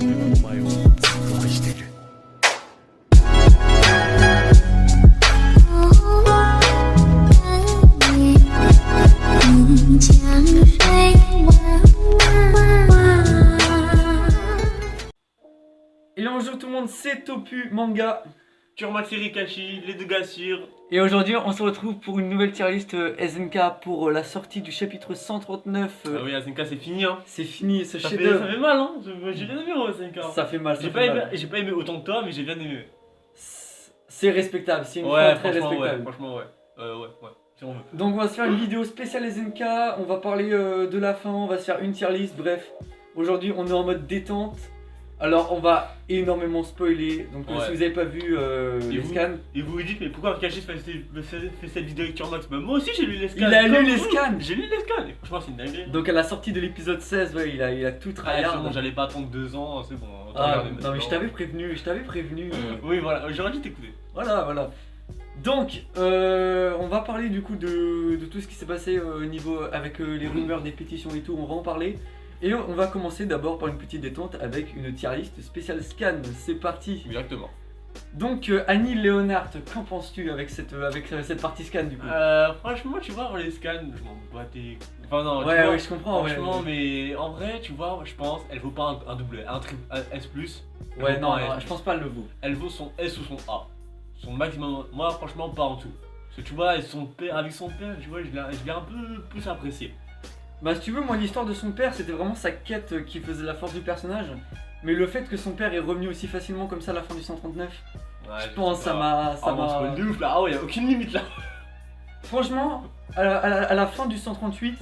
お前を愛している。Et bonjour tout le monde, c'est Topu Manga. Turmax Rikashi, les deux Gassir. Et aujourd'hui on se retrouve pour une nouvelle tier list SNK pour la sortie du chapitre 139. Ah oui, SNK c'est fini hein. C'est fini ce Ça chef-d'œuvre. fait mal hein. J'ai bien aimé SNK. Ça fait mal, ça J'ai fait pas, mal. pas aimé autant que toi, mais j'ai bien aimé. C'est respectable, c'est une Ouais, fin très respectable. franchement ouais. Ouais. Si on veut. Donc on va se faire une vidéo spéciale SNK, on va parler de la fin, on va se faire une tier list, bref. Aujourd'hui on est en mode détente. Alors on va énormément spoiler, donc Ouais. si vous avez pas vu les scans. Et vous vous dites, mais pourquoi Rikashi fait cette vidéo avec Turmax? Bah, moi aussi j'ai lu les scans. Il a lu comme les vous. scans. J'ai lu les scans, et franchement c'est une dinguerie. Donc à la sortie de l'épisode 16, ouais, il a tout Ah, tryhard. bon, j'allais pas attendre 2 ans, c'est bon. autant Ah, regarder non mais maintenant. je t'avais prévenu. Oui voilà, j'aurais dû t'écouter. Voilà. Donc, on va parler du coup de tout ce qui s'est passé au niveau avec les rumeurs, des pétitions et tout, on va en parler. Et on va commencer d'abord par une petite détente avec une tier list spéciale scan, c'est parti. Exactement. Donc Annie Leonhardt, qu'en penses-tu avec cette partie scan du coup? Franchement, tu vois, les scans, je m'en bats tes. Enfin, non, tu Ouais, vois, ouais, je comprends. franchement, mais en vrai, tu vois, je pense, elle vaut pas un double, un triple S. Ouais, non, S+. je pense pas le vaut. Elle vaut son S ou son A. Son maximum. Moi, franchement, pas en dessous. Parce que tu vois, avec son père, tu vois, je l'ai un peu plus apprécié. Bah si tu veux, moi l'histoire de son père c'était vraiment sa quête qui faisait la force du personnage. Mais le fait que son père est revenu aussi facilement comme ça à la fin du 139, Ouais, je pense ça m'a... on spoil de ouf là. Ah ouais, y'a aucune limite là. Franchement, à la fin du 138,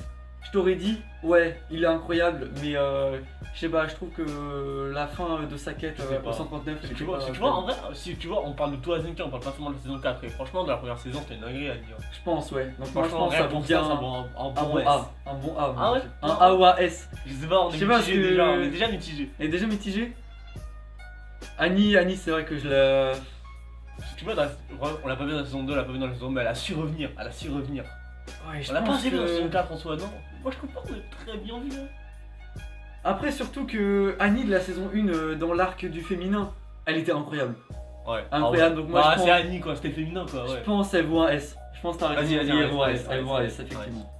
je t'aurais dit, ouais, il est incroyable, mais je sais pas, je trouve que la fin de sa quête Je sais pas. au 139, Si tu vois, en vrai, si tu vois, on parle de toi à SNK, on parle pas seulement de la saison 4. Et franchement, de la première saison, c'était une dinguerie à dire. je pense, ouais. Donc moi je Franchement, pense que ça rien vaut pour bien ça vaut un un bon bon S. A. Un bon A. Ah ouais. Un A ou un S. Je sais pas, on Je est sais pas, mitigé parce que- déjà, on est déjà mitigé. Elle est déjà mitigée. Annie, c'est vrai que je la... Tu vois, on l'a pas vu dans la saison 2, on l'a pas vu dans la saison 2, mais elle a su revenir. Ouais, je On l'a pas pense assez vu dans la que... saison 4 en soi, non? Moi je trouve pas qu'on est très bien vu. Hein. Après, surtout que Annie de la saison 1 dans l'arc du féminin, elle était incroyable. Ouais. Incroyable, donc moi, je c'est pense- Annie quoi, c'était féminin quoi, Je ouais. pense elle vaut un S. Je pense que t'as raison. Vas-y, Oui, elle vaut un un S. S, Elle vaut un un S, S, effectivement.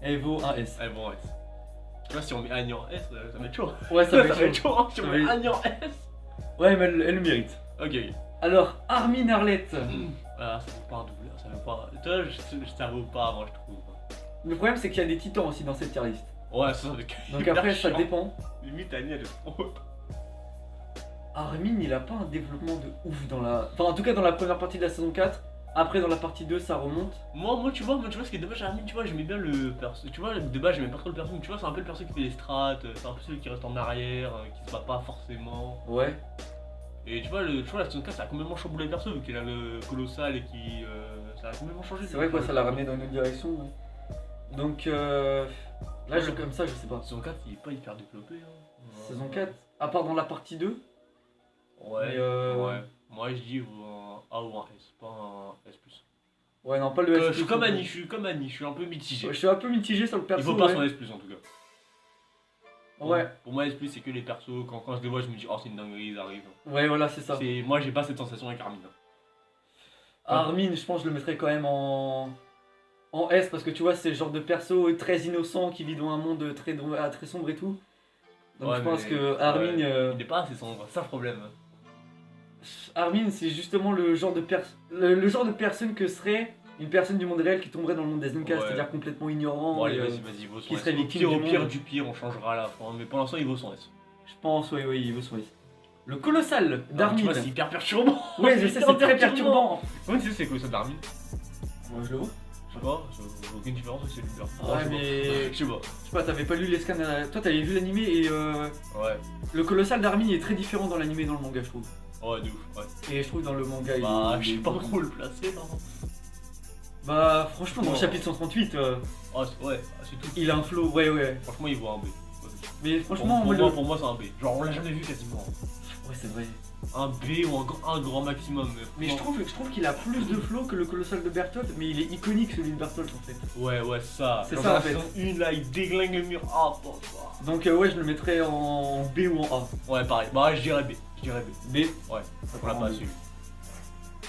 Elle vaut un S. Elle bon S. Tu vois, si on met Annie en S, ça va être chaud. Ouais, ça Ça fait va être chaud. chaud, hein, si on Ça met va- Annie en S. Ouais, mais elle le mérite. Ok. Alors, Armin Arlette. Ah, ça vaut pas un double, ça vaut pas. Toi, ça vaut pas, moi je trouve. Le problème, c'est qu'il y a des titans aussi dans cette tier list. Ouais, ça avec. Donc après, ça dépend. Limite, Annie elle est trop haute. Armin, il a pas un développement de ouf dans la. Enfin, en tout cas, dans la première partie de la saison 4. Après, dans la partie 2, ça remonte. Moi, tu vois, ce qui est dommage à Armin, tu vois, j'aimais bien le perso. Tu vois, de base, j'aimais pas trop le perso, mais tu vois, c'est un peu le perso qui fait les strats, c'est un peu celui qui reste en arrière, qui se bat pas forcément. Ouais. Et tu vois, la saison 4, ça a complètement chamboulé le perso, vu qu'il a le colossal et qui. Ça a complètement changé. C'est vrai que ça l'a ramené dans une autre direction. Ouais. Donc, là, comme ça, je sais pas. Saison 4, il est pas hyper développé. Hein. Saison 4, à part dans la partie 2. Ouais. Mais, Ouais. Moi, je dis un A ou un S, pas un S. Ouais, non, pas le S. Je suis comme Annie, je suis un peu mitigé. Je suis un peu mitigé sur le perso. Il faut pas ouais. son S en tout cas. Ouais, Pour moi, S, c'est que les persos, quand je les vois, je me dis, oh, c'est une dinguerie, ils arrivent. ouais, voilà, c'est ça. Moi, j'ai pas cette sensation avec Armin. Armin, je pense que je le mettrais quand même en S parce que tu vois, c'est le genre de perso très innocent qui vit dans un monde très sombre et tout. Donc Ouais, je pense mais- que Armin, Il n'est pas assez sombre, c'est ça le problème. Armin, c'est justement le genre de personne que serait une personne du monde réel qui tomberait dans le monde des SNK, Ouais. c'est-à-dire complètement ignorant. Bon, allez, et, vas-y, vaut son qui S. serait Au victime pire, du au pire monde. du pire, on changera à la fin, mais pour l'instant, il vaut son S. Je pense, oui, il veut son S. Le colossal Non, tu d'Armin. vois, c'est hyper perturbant. Ouais, je sais, c'est très perturbant. Comment tu sais c'est quoi ça d'Armin? Moi, je le vois. Je sais pas, ça vaut aucune différence avec celui-là. Ouais, mais. Je sais pas. Je sais pas, t'avais pas lu les scans. Toi, t'avais vu l'animé et Ouais, le colossal d'Armin est très différent dans l'animé et dans le manga, je trouve. ouais, de ouf, ouais. Et je trouve dans le manga, Bah, il je sais pas trop le placer, non. Bah, franchement, dans le Non. chapitre 138, Ah, ouais, c'est tout. il a un flow, ouais. Franchement, il vaut un B. Mais franchement, pour moi, moi, c'est un B. Genre, on l'a jamais vu quasiment. Ouais, c'est vrai. Un B ou un grand maximum. Mais je trouve qu'il a plus de flow que le colossal de Berthold, mais il est iconique celui de Berthold en fait. Ouais, ça. C'est Dans ça, la en fait. saison 1 là, il déglingue le mur. Ah, bon, Donc ouais, je le mettrais en B ou en A. ouais, pareil. Bah, je dirais B. B. Ouais, on l'a En pas B. su.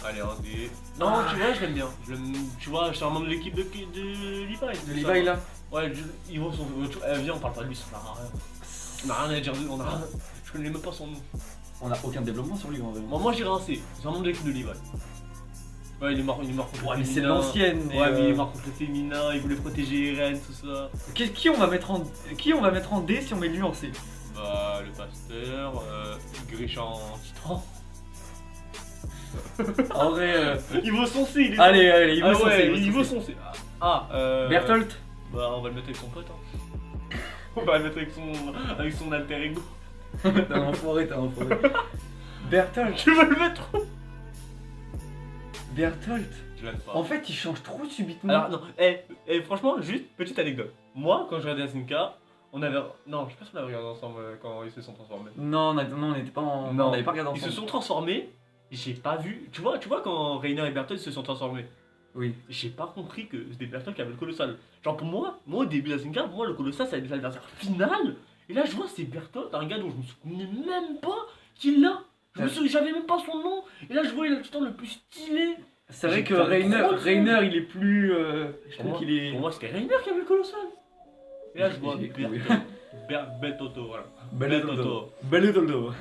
Allez, un D. Non, tu vois, je l'aime bien. Tu vois, je suis un membre de l'équipe de Levi. De Levi là. Ouais, ils vont son. Viens, on parle pas de lui, ça n'a rien. On a rien à dire de lui, je connais même pas son nom. On a aucun développement sur lui en vrai. Moi, je dirais un C. C'est un membre de l'équipe de Levi. Ouais, il est mort contre Ouais, le mais c'est féminin. l'ancienne. Ouais, mais il est mort contre le féminin, il voulait protéger Eren, tout ça. Qui on va mettre en D si on met lui en C? Bah, le pasteur, Grisha en titan. En vrai. Il vaut son C, il est. Allez, il ah vaut son ouais, C, il vaut son C. Berthold. Bah, on va le mettre avec son pote. Hein. On va le mettre avec son alter ego. T'es un enfoiré. Berthold. Tu veux le mettre où? Berthold. Je l'aime pas. En fait, il change trop subitement. Alors, non, franchement, juste petite anecdote. Moi, quand je regardais SNK, on avait. Non, je sais pas si on avait regardé ensemble quand ils se sont transformés. Non, on n'était pas en. Non. On n'avait pas regardé Ils ensemble. se sont transformés, j'ai pas vu. Tu vois quand Reiner et Berthold se sont transformés, Oui. j'ai pas compris que c'était Berthold qui avait le colossal. Genre pour moi au début de SNK, pour moi le colossal ça allait être l'adversaire final. Et là je vois c'est Berthold, un gars dont je me souvenais même pas qu'il l'a. J'avais même pas son nom. Et là je vois il a le titan le plus stylé. C'est vrai que J'ai pas trop le Reiner, il est plus. Je Pour trouve moi, qu'il est. pour moi c'était Reiner qui avait le colossal. Et là je vois J'ai cru. Bertotto, voilà. Belletoldo.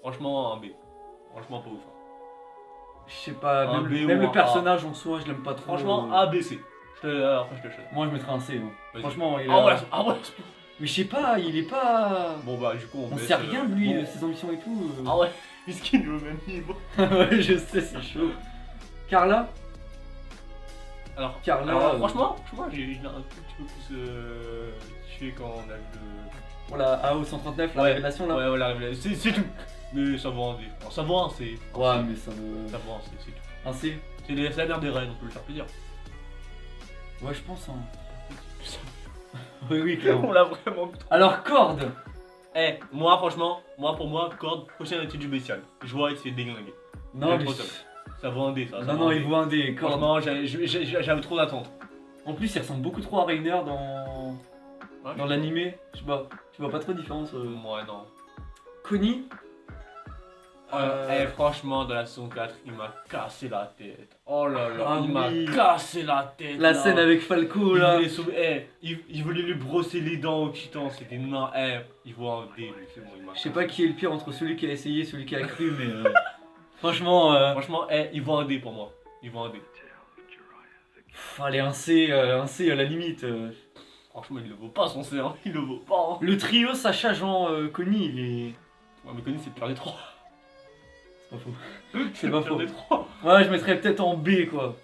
Franchement un B. Franchement pas ouf. Hein. Je sais pas, Un même, B ou même un le A. personnage en soi, je l'aime pas trop. Franchement A, B, C. Après je te choisis. Moi, je mettrais un C. Moi. Vas-y. Franchement, il Ah ouais, a. Mais je sais pas, il est pas. Bon bah du coup On baisse, sait rien de lui, bon. de ses ambitions et tout. Ah ouais, puisqu'il est au même niveau. Ouais, je sais, c'est chaud. Carla. Alors, Carla, franchement, j'ai un tout petit peu plus tué quand on a vu Pour la AO 139, la Ouais. révélation le. là. Ouais, voilà, c'est tout. Mais ça vaut un D. Alors, ça vaut un C. Ouais, mais ça me. Ça vaut un C, c'est tout. Un C. C'est la mère des reines, on peut le faire plaisir. Ouais, je pense. Hein. Oui, clairement. On l'a vraiment trop. Alors, corde. Moi, franchement, pour moi, Corde, prochaine attitude du bestial. Je vois, il se fait déglinguer. Non, J'aime mais. trop ça. Ça vaut un D, ça. Non, il vaut un D. Corde. Franchement, j'avais trop d'attentes. En plus, il ressemble beaucoup trop à Reiner Ouais, dans l'animé. Je sais pas. Tu vois pas trop de différence. Moi, non. Connie. Franchement, dans la saison 4, il m'a cassé la tête. Oh là là, Ah il m'a oui. cassé la tête. La là. scène avec Falco Il là. voulait sauver. Il voulait lui brosser les dents au titan. C'était non. Il voit un dé, lui, c'est bon, il m'a Je sais pas qui est le pire entre celui qui a essayé et celui qui a cru, mais franchement, Franchement, il voit un dé pour moi. Il voit un dé. allez, un C à la limite. Franchement, il le vaut pas son C, hein. Il le vaut pas. Hein. Le trio Sacha Jean Connie, il est. Ouais, mais Connie, c'est le pire des trois. C'est pas faux. C'est pas le pire faux. des trois. Ouais, je mettrais peut-être en B quoi.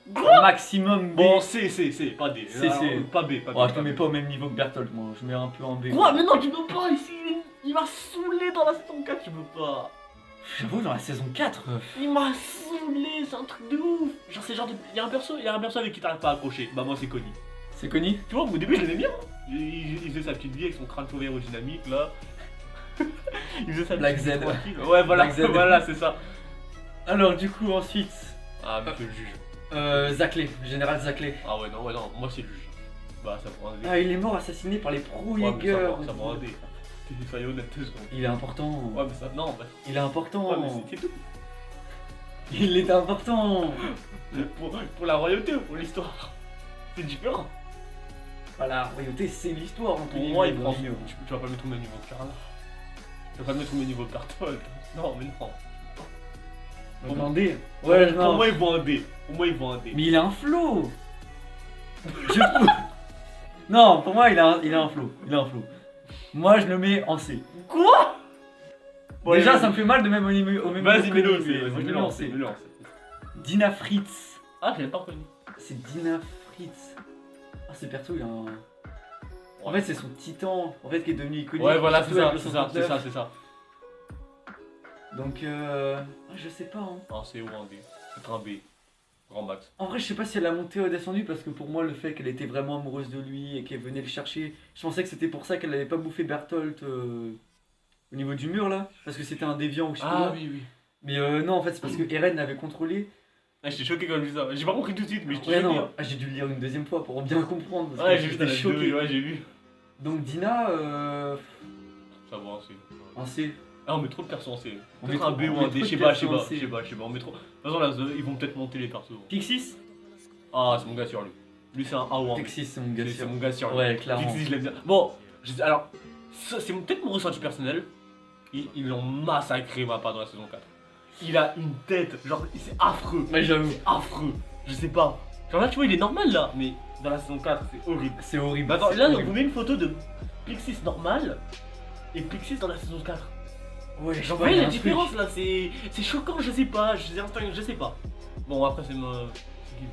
Maximum B. Bon, C, pas D. C, Alors, C. Pas B, pas B. Ouais, je te mets pas au même niveau que Berthold, moi. Je mets un peu en B. Quoi? Mais non, tu peux pas ici. Il m'a saoulé dans la saison 4, tu peux pas. J'avoue, dans la saison 4. Il m'a saoulé, c'est un truc de ouf. Genre, c'est genre de. Il y a un perso avec qui t'arrives pas à accrocher. Bah, moi, c'est Connie. C'est Connie. Tu vois, au début, je l'aimais bien. Il faisait sa petite vie avec son crâne chauve aérodynamique là. Il faisait sa Black petite vie Z. tranquille. Ouais, voilà, Black Z. voilà, c'est ça. Alors, du coup, ensuite, Ah, mais je le juge. Zaclé, Général Zaclé. Ah, ouais, non, moi, c'est le juge. Bah, ça prend un dé. Ah, il est mort assassiné par les pro Ouais, mais Jäger. ça prend un dé. Soyez honnête 2 secondes. Il est important. Ouais, mais ça. Non, bah. Il est important. Ouais, mais c'est tout. Il est important. Pour la royauté ou pour l'histoire. C'est différent. Bah, la royauté, c'est l'histoire. entre Pour guillemets, moi, il de prend. Ringo. Tu vas pas le mettre au même niveau que Carla. Tu vas pas le mettre au même niveau que Berthold. Non, mais non. Donc, en D. Ouais, Pour non. moi, il vaut un dé. Pour moi, il vaut un dé. Mais il a un flow. Je trouve. Non, pour moi, il a un flow. Il a un flow. Moi, je le mets en C. Quoi? Bon, Déjà, allez, ça me fait mal de même au même Vas-y, niveau mets-le que Connie, mais moi, je le mets en C. mets-le. Dina Fritz. Ah, je l'ai pas reconnu. C'est Dina Fritz. Ah, ce perso, il a un. En fait, c'est son titan, en fait, qui est devenu iconique. Ouais, voilà, c'est surtout ça, avec le c'est ça, 139. c'est ça. Donc, je sais pas. Hein. Un C ou un D. Peut-être un B. Grand max. En vrai, je sais pas si elle a monté ou descendu parce que pour moi, le fait qu'elle était vraiment amoureuse de lui et qu'elle venait le chercher, je pensais que c'était pour ça qu'elle avait pas bouffé Berthold au niveau du mur là, parce que c'était un déviant ou je sais pas Ah quoi. oui, oui. Mais non, en fait, c'est parce que Eren avait contrôlé. Ah, j'étais choqué quand j'ai vu ça. J'ai pas compris tout de suite, mais j'étais Ouais, choqué. non, j'ai dû le lire une deuxième fois pour bien comprendre. Parce Ouais, que j'ai vu j'étais dans la choqué. vidéo, ouais, j'ai vu. Donc Dina, Ça va, c'est. un C. Ah, on met trop de persos en C. On Peut-être met un trop- B on ou met un D, trop je sais de pas, je sais persos pas, en C. je sais pas, je sais pas. On met trop. De toute façon, là, ils vont peut-être monter les persos. Pixis. Ah, c'est mon gars sur lui. Lui, c'est un A ou un B. Pixis, c'est mon gars. C'est mon gars sur lui. Ouais, clairement. Pixie, je l'aime bien. Bon, alors, ça, c'est peut-être mon ressenti personnel. Ils l'ont massacré, ma part, dans la saison 4. Il a une tête, genre, c'est affreux. Ouais, j'avoue. C'est affreux. Je sais pas. Genre là, tu vois, il est normal là, mais dans la saison 4, c'est horrible. C'est horrible. Bah, attends, c'est là, on horrible. vous met une photo de Pixis normal et Pixis dans la saison 4. Ouais, je sais Genre, vous pas, il y voyez a la un truc. différence là, c'est choquant, je sais pas, je sais pas. Bon, après, c'est mon. C'est qui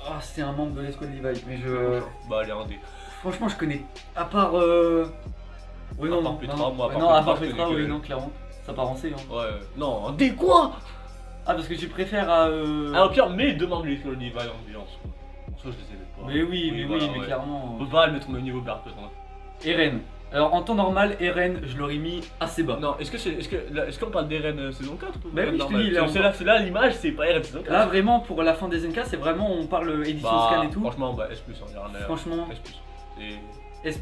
Ah, c'est un membre de l'escouade Levi, mais je. Bah, allez, un D. Franchement, je connais. À part. Oui, non, À part non. Petra, non, moi, à part non, à Petra, part je connais Petra, que oui, elle. non, clairement. Ça part en C. Hein. Ouais, non, un D quoi. Ah, parce que tu préfères à. Ah, au pire, mais demande les Levi en ambiance. Bon, ça, je les ai même pas. Mais oui, mais voilà, oui, mais ouais. clairement. On peut pas le mettre au même niveau Berthe, hein. Eren. Alors, en temps normal, Eren, je l'aurais mis assez bas. Non, est-ce qu'on parle d'Eren saison 4 ou Bah oui, je te normal? dis, là, C'est là l'image, c'est pas Eren saison 4. Là, vraiment, pour la fin des NK, c'est vraiment, on parle édition scan et tout. Franchement, bah S+, hein, y a rien à Franchement, S+. S+.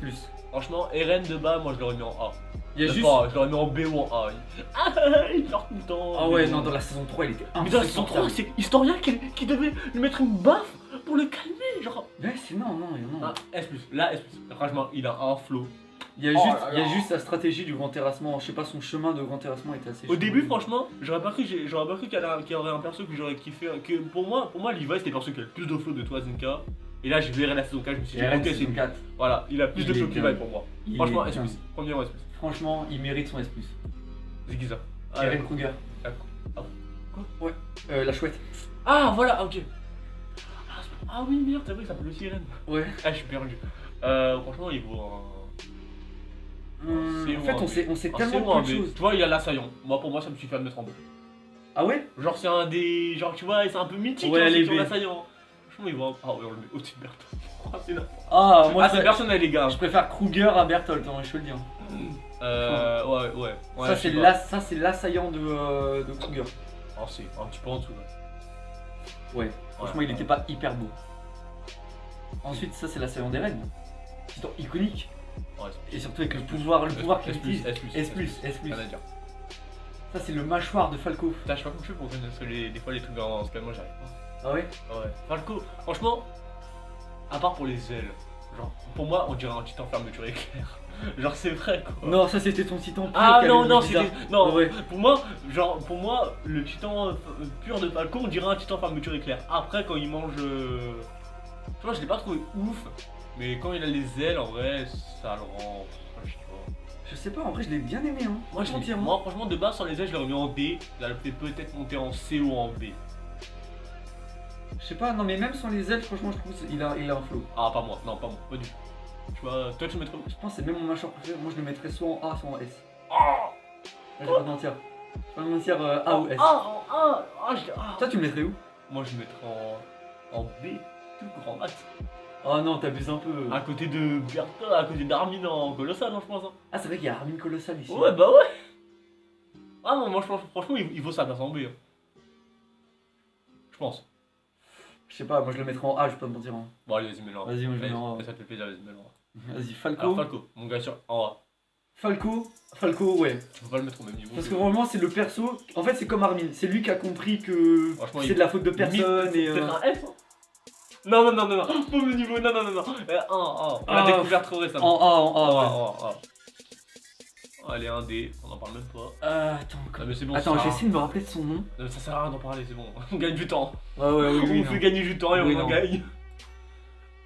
Franchement, Eren de bas, moi je l'aurais mis en A. Il y a juste. Je l'aurais mis en B ou en A. Il pleure tout le temps. Ah ouais, non, dans la saison 3, il était Mais dans la saison 3, c'est Historia qui devait lui mettre une baffe pour le calmer, genre. Ouais, c'est non, non, non. Ah, S+, là S+. Franchement, il a un flow. Il y a Oh juste, là il y a là. juste la stratégie du grand terrassement. Je sais pas, son chemin de grand terrassement était assez Au chelou. début, franchement, j'aurais pas cru qu'il y aurait un perso que j'aurais kiffé. Que pour moi, Levi c'était le perso qui a le plus de flow de toi, Zenka. Et là, j'ai vu Eren la saison 4, je me suis dit, Eren, ok, c'est saison lui. 4. Voilà, il a plus Il de est flow que bien. Levi pour moi. Il Franchement, est S+. bien. Premier en S+. Franchement, il mérite son S+. Zigiza. Ah, Eren Kruger. La chouette. Ah, voilà, ok. Ah oui, merde, c'est vrai que ça s'appelle aussi Eren. Ouais. Ah, je suis perdu. Franchement, il vaut un. C'est En fait, bon, on sait un tellement C ou un peu de B. choses. Tu vois, il y a l'assaillant. Moi, pour moi, ça me suffit à le mettre en B. Ah ouais? Genre, c'est un des. Genre, tu vois, c'est un peu mythique, Ouais, hein, les c'est sur B. l'assaillant. Franchement, il vaut un. Ah, ouais, on le met au-dessus de Berthold. Ah, c'est là. Ah, moi, Ah, c'est personnel, les gars. je préfère Kruger à Berthold, hein, je te le dis. Hein. Ouais. Ça, je sais c'est pas. l'assaillant de Kruger. Ah, c'est un petit peu en dessous, là. Ouais, franchement, il était pas hyper beau. Ensuite, ça, c'est l'assaillant d'Eren. C'est iconique. Ouais, Et surtout avec le pouvoir qu'il utilise. S+, Rien à dire. Ça, c'est le mâchoire de Falco. Putain, je sais pas comment je fais pour connaître des fois les trucs en scan, moi j'arrive pas. Ah ouais? Ouais. Falco, franchement, à part pour les ailes, genre, pour moi, on dirait un titan fermeture éclair. Genre, c'est vrai quoi. Non, ça, c'était ton titan pur. Ah qui non, avait non, une bizarre. c'était. Non, Ouais. pour moi, le titan pur de Falco, on dirait un titan fermeture éclair. Après, quand il mange. Tu vois, je l'ai pas trouvé ouf, mais quand il a les ailes, en vrai, ça le rend. Je sais pas. Je sais pas, en vrai, je l'ai bien aimé. Hein. Moi, moi, franchement, de base, sans les ailes, je l'aurais mis en D. Je l'aurais fait peut-être monter en C ou en B. Je sais pas, non, mais même sans les ailes, franchement, je trouve qu'il a un flow. Ah, pas moi, non, pas moi, pas du tout. Tu vois, toi, tu mettrais où? Je pense que c'est même mon mâchoire préféré. Moi, je le mettrais soit en A, soit en S. Ah Je vais pas te mentir. Je vais pas te mentir, A ou S. Toi, tu le mettrais où? Moi, je le mettrais en B, tout grand max. Oh non, t'abuses un peu. À côté de Bertha, à côté d'Armin en colossal, non, je pense. Hein. Ah, c'est vrai qu'il y a Armin Colossal ici. Ouais, bah ouais. Ah non, moi, je pense, franchement, il vaut sa place en B. Hein. Je pense. Je sais pas, moi, je le mettrais en A, je vais pas te mentir. Hein. Bon, allez, vas-y, mets-le en A. Vas-y, moi, je le mets en A. Ça te fait plaisir, vas-y, mets-le en A. Vas-y, Falco. Alors, Falco, mon gars sur en A. Falco, ouais. Tu peux pas le mettre au même niveau. Parce que vraiment, c'est le perso. En fait, c'est comme Armin. C'est lui qui a compris que Franchement, c'est de la faute de personne et. Peut-être un F hein. Non, pas au même niveau, non. On l'a découvert trop récemment. En A, ouais. Allez, un D, on en parle même pas. Attends, Non, mais c'est bon, attends, ça- j'essaie de me rappeler de son nom. Non, mais ça sert à rien d'en parler, c'est bon. On gagne du temps. Ouais, oui, On oui. fait non. gagner du temps et Oui, on en non. gagne.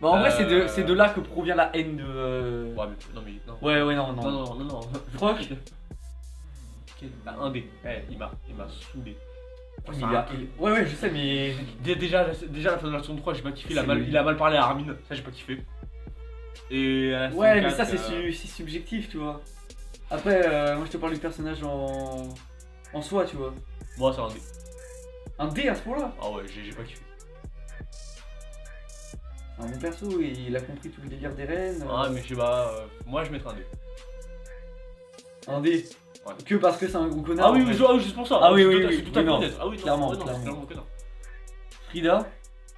Bah, en vrai, c'est de là que provient la haine de. Ouais, mais non. Ouais, non. Non. Froc. Un D. Il m'a saoulé. Ouais, je sais, mais. Déjà, la fin de la saison 3, j'ai pas kiffé. C'est lui. Il a mal parlé à Armin, ça j'ai pas kiffé. Et à la saison Ouais, mais 4, ça, c'est subjectif, tu vois. Après, moi, je te parle du personnage en soi, tu vois. Moi, c'est un D. Un D à ce point-là. Ah ouais, j'ai pas kiffé. Un bon perso, il a compris tout le délire des reines. Ah, mais je sais pas. Moi, je mettrais un D. Un D. Ouais. Que parce que c'est un gros connard. Ah oui, en fait. juste pour ça. Ah oui, Je suis oui, tout- oui, je suis tout à oui, fait non. honnête. Ah oui, non, Clairement, ouais, non, clairement. c'est clairement connard. Frida,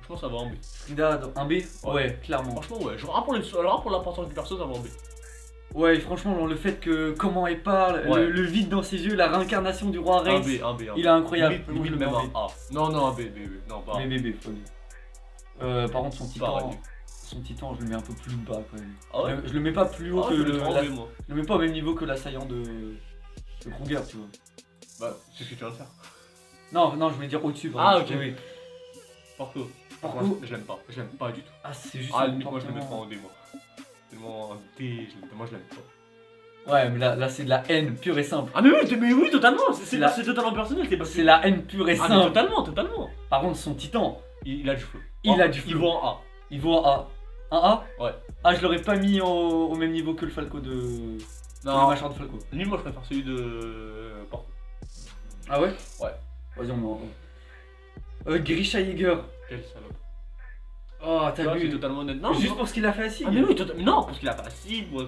Je pense que ça va en B. Frida, un B. Ouais, clairement. Franchement, ouais. Genre, pour l'importance du perso, ça va en B. Ouais, franchement, genre, le fait que comment elle parle, Ouais. le vide dans ses yeux, la réincarnation du roi Un Rex, B, un B. il est incroyable. Limite, Moi, je le limite mets même en un B. A. Non, un B. Non, pas Mais un. bébé, folie. Par contre, Pareil. son titan, je le mets un peu plus bas quand même. Ah ouais. Je le mets pas plus haut Ah, que je le le. mettrais en B, moi. Je le mets pas au même niveau que l'assaillant de Kruger, tu vois. Bah, c'est ce que tu viens de faire. Non, non, je voulais dire au-dessus. Ah, pardon. ok. Oui. Porco. Porco. Moi, je l'aime pas. Je l'aime pas du tout. Ah, c'est juste. Ah, un limite, moi, je le comportement. mettrais en D, moi. Tellement un D, moi, je l'aime pas. Ouais, mais là c'est de la haine pure et simple. Ah, mais oui, totalement. C'est La- totalement personnel. C'est pas C'est la haine pure et Ah, mais simple. totalement. Par contre, son titan, Il a du flow. Il a du Il flow. vaut en A. il vaut un A. Un A Ouais. Ah, je l'aurais pas mis au même niveau que le Falco de. Le Non, mâchoire de Falco. lui, moi, je préfère celui de Porco. Ah ouais Ouais. Vas-y, on en. Grisha Jäger. Quelle salope. Oh, Tu t'as vois, c'est vu. totalement honnête. Non, Juste non. pour ce qu'il a fait à Sig. Ah, mais oui, non, parce qu'il a pas si. Bon,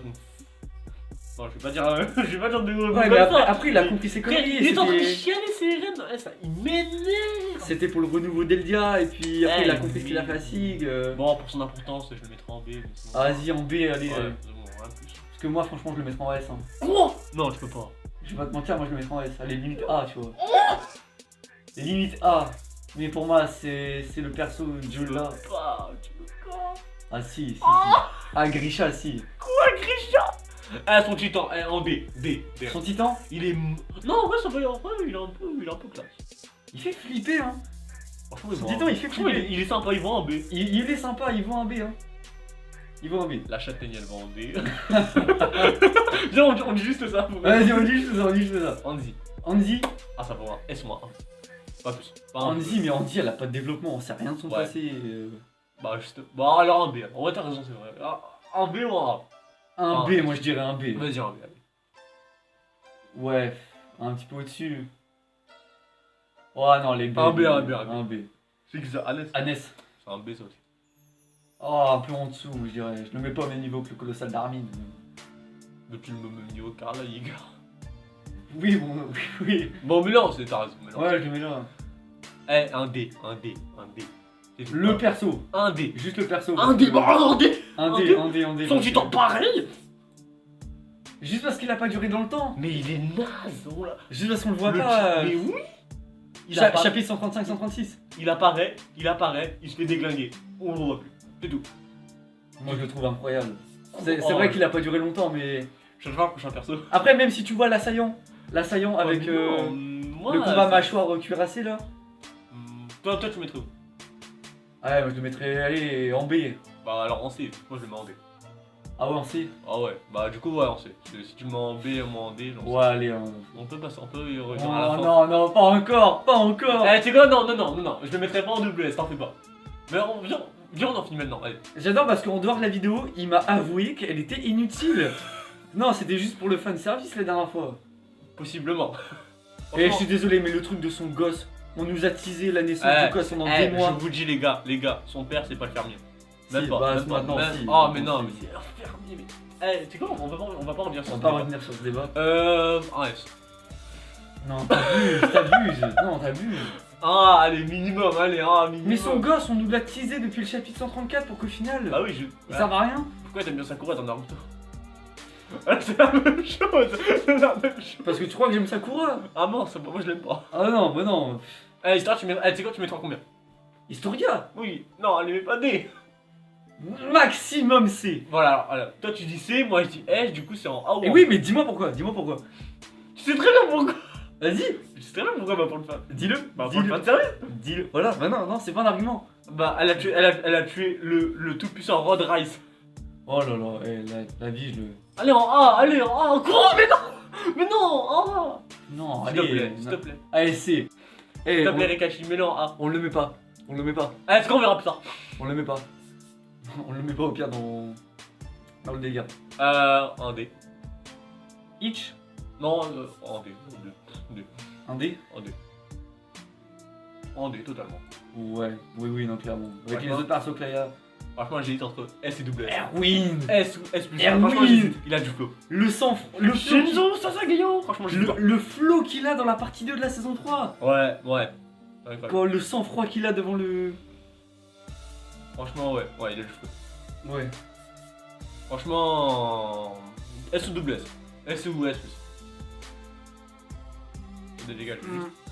je vais pas dire. Je vais pas dire de mots Ouais, comme mais ça. après, il a compris ses Frère, conneries. il est en train de C'était- chialer ses rênes. Ça, il m'énerve. C'était pour le renouveau d'Eldia, et puis après, Eh, il a compris ce qu'il a oui. fait à Sig. Bon, pour son importance, je le mettrai en B. Mais sinon- Ah, vas-y, en B, allez. Ouais, c'est bon, rien de plus. Parce que moi, franchement, je le mettrais en S. Hein. Quoi? Non, je peux pas. Je vais pas te mentir, moi, je le mettrais en S. Allez, limite A, tu vois. Limite A. Mais pour moi, c'est le perso de Tu peux Jola. pas. Tu peux pas. Ah, si. Ah, Grisha, si. Quoi, Grisha? Ah, son titan, en D. D. Son titan, Il est. Non, en vrai, ça va. En vrai, il est un peu classe. il fait flipper, hein. Franchement, Son vaut titan, un- il fait franchement, flipper. il est sympa, il va en B. Il est sympa, il vaut un B, hein. Il vaut un B. La châtaigne, elle va en D. Viens, on dit juste ça. Vas-y, on dit juste ça, on dit juste ça. Anzi. Anzi, Ah, ça vaut un S moins 1. Pas plus. Pas un Anzi, mais Anzi, elle a pas de développement, on sait rien de son Ouais. passé. Bah, juste. Bah, alors un B. En vrai, t'as raison, c'est vrai. Ah, un B ou un A? Un Ah. B, moi je dirais un B. Vas-y, un B. Allez. Ouais, un petit peu au-dessus. Oh non, les B. Un B, les un B, un B. Un B. C'est que ça, Alès. Annès. C'est un B, ça aussi. Oh, un peu en dessous, je dirais. Je le mets pas au même niveau que le colossal d'Armin. Depuis le même niveau que Carla Yeager. Oui, bon, oui. Bon, mais non, t'as raison. Mais non. Ouais, je le mets là. Eh, un D. C'est tout. Le perso. Un D. Juste le perso. Un D, bah, un D. Un un D, D. un D, un D. Son titan, pareil. Juste parce qu'il a pas duré dans le temps. Mais il est naze, oh là. Juste parce qu'on le voit Le pas. Mais oui. Chapitre 135-136. Il apparaît, il se fait déglinguer. On le voit plus. C'est tout. Moi je le trouve incroyable. C'est Oh, vrai ouais. qu'il a pas duré longtemps, mais. Je vais voir le prochain perso. Après, même si tu vois l'assaillant avec Oh, non, moi, le combat c'est- mâchoire cuirassé là. Toi, tu mettrais où? Ouais, moi je le mettrais, allez, en B. Bah, alors en C. Moi, je le mets en D. Ah ouais, en C. Ah ouais, bah, du coup, ouais, en C. Parce que si tu me mets en B et moi en D, genre. Ouais, allez. On peut passer, on peut y Oh, revenir à la fin. non, non, pas encore, pas encore. Eh, tu sais quoi? Non, je le mettrai pas en double S, t'en fais pas. Mais viens, on en finit maintenant, allez. J'adore parce qu'en dehors de la vidéo, il m'a avoué qu'elle était inutile. Non, c'était juste pour le fan service la dernière fois. Possiblement. Et je Franchement, suis désolé, mais le truc de son gosse, on nous a teasé la naissance Eh, du gosse pendant eh, des mois. je vous dis, les gars, son père, c'est pas le fermier. Même Si, pas, bah, même pas. maintenant, même- si. Ah, mais non, Si. mais c'est un fermier, mais. Eh, tu sais quoi? On va pas revenir sur On ce va pas débat. revenir sur ce débat. Un S. Non, t'abuses. Non, t'abuses. Ah, allez, minimum, allez, minimum. Mais son gosse, on nous l'a teasé depuis le chapitre 134 pour qu'au final, Bah oui, il serve à rien. Pourquoi t'aimes bien Sakura dans Naruto? Ah, c'est la même chose. C'est la même chose. Parce que tu crois que j'aime Sakura. Ah mince, moi je l'aime pas. Ah non, bah non. Eh, histoire, tu sais quoi, tu mettras combien? Historia. Oui, non, elle met pas D. Maximum C. Voilà, alors, toi tu dis C, moi je dis S, du coup c'est en A ou Et en oui, B. mais dis-moi pourquoi, dis-moi pourquoi. Tu sais très bien pourquoi. Vas-y, Tu sais très bien pourquoi, bah pour le fan. dis-le. Bah pour le Dis-le. fan service. Dis-le. Voilà, bah non, non, c'est pas un argument. Bah elle a tué le tout puissant Rod Rice. Oh là là, la vie, je le. Allez en A, quoi? Mais non, en A. Non, S'il te allez. plaît, s'il te plaît. Allez, C. Eh, S'il te on, plaît, Rekachi, mets-le en A. on le met pas. On le met pas. Allez, est-ce qu'on verra plus tard? On le met pas. On le met pas au pire dans le dégât. Un D. Itch. Non, en D. Un D. En D, totalement. Ouais, oui, non, clairement. Avec Ouais, les non. autres persos Claya. Franchement, j'hésite entre S et double S. Erwin. S ou S plus. Erwin. Franchement, j'hésite. Il a du flow. Le sang, le flow, Shinzo Sasageo. Franchement, j'hésite. le flow qu'il a dans la partie 2 de la saison 3. Ouais. Quand le sang-froid qu'il a devant le... Franchement, ouais, il a du flow. Ouais. Franchement, S ou double S. S ou S plus. C'est des dégâts.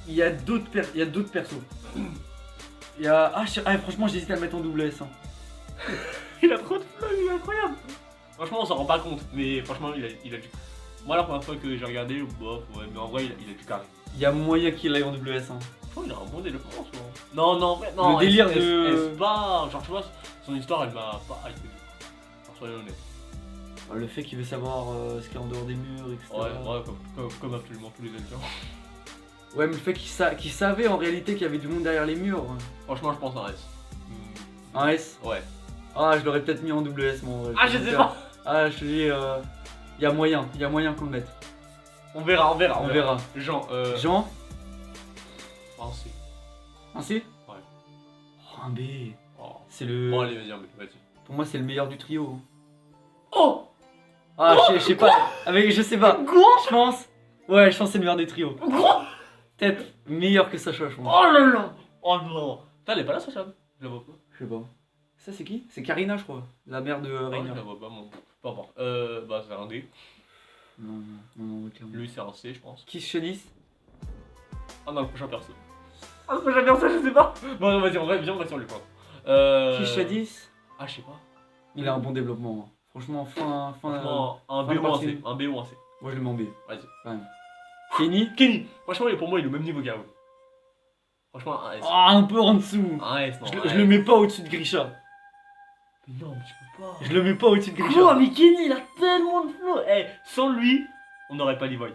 Il y a d'autres persos. Il y a... franchement j'hésite à le mettre en double S. Hein. Il a trop de flow, il est incroyable. Franchement, on s'en rend pas compte, mais franchement, il a du. Moi, la première fois que j'ai regardé, bof, ouais, mais en vrai, il a du carré. Il y a moyen qu'il aille en double S. Hein. Franchement, il a un bon développement en soi. Non, en vrai, non. Le délire S, de... S pas. Genre, tu vois, son histoire, elle m'a pas hypé. Genre, soyons honnêtes. Le fait qu'il veut savoir ce qu'il y a en dehors des murs, etc. Ouais, comme absolument tous les gens. Ouais, mais le fait qu'il savait en réalité qu'il y avait du monde derrière les murs. Franchement, je pense un S. Un S. Ouais. Ah, je l'aurais peut-être mis en double S, moi. Ah, je sais pas. Ah, je te dis, il y a moyen qu'on le mette. On verra. Jean, Jean, un C. un C. Ouais. Oh, un B. Oh. C'est le... Bon, allez, vas-y. Pour moi, c'est le meilleur du trio. Oh. Ah, je sais pas. Avec, je sais pas. Gros. Je pense. Ouais, je pense que c'est le meilleur des trios. Gros. Peut-être meilleur que Sacha, je pense. Oh là là. Oh non. Putain, elle est pas là, Sacha. Je la vois pas. Je sais pas. Ça, c'est qui? C'est Karina, je crois. La mère de Je Rainer. la vois pas, mon. Peu importe. Bah, c'est un D. Non, clairement. Lui, c'est un C, je pense. Qui Chenis? Ah non, le prochain perso. Ah, le prochain perso, je sais pas. Bon, vas-y, en vrai, viens, on va sur lui prendre. Qui Chadis? Ah, je sais pas. Il a un bon développement. Hein. Franchement, Franchement, un B fin de ou un partie. C. Un B ou un C. Moi, je le mets en B. Vas-y. Quand même. Kenny? Kenny. Franchement, pour moi, il est au même niveau qu'Aoui. Franchement, un S. Ah, un peu en dessous. Un S, non. Je le mets pas au-dessus de Grisha. Non, mais tu peux pas. Je le mets pas au-dessus de Grisha. Quoi, mais Kenny, il a tellement de flow. Eh, sans lui, on n'aurait pas Levi.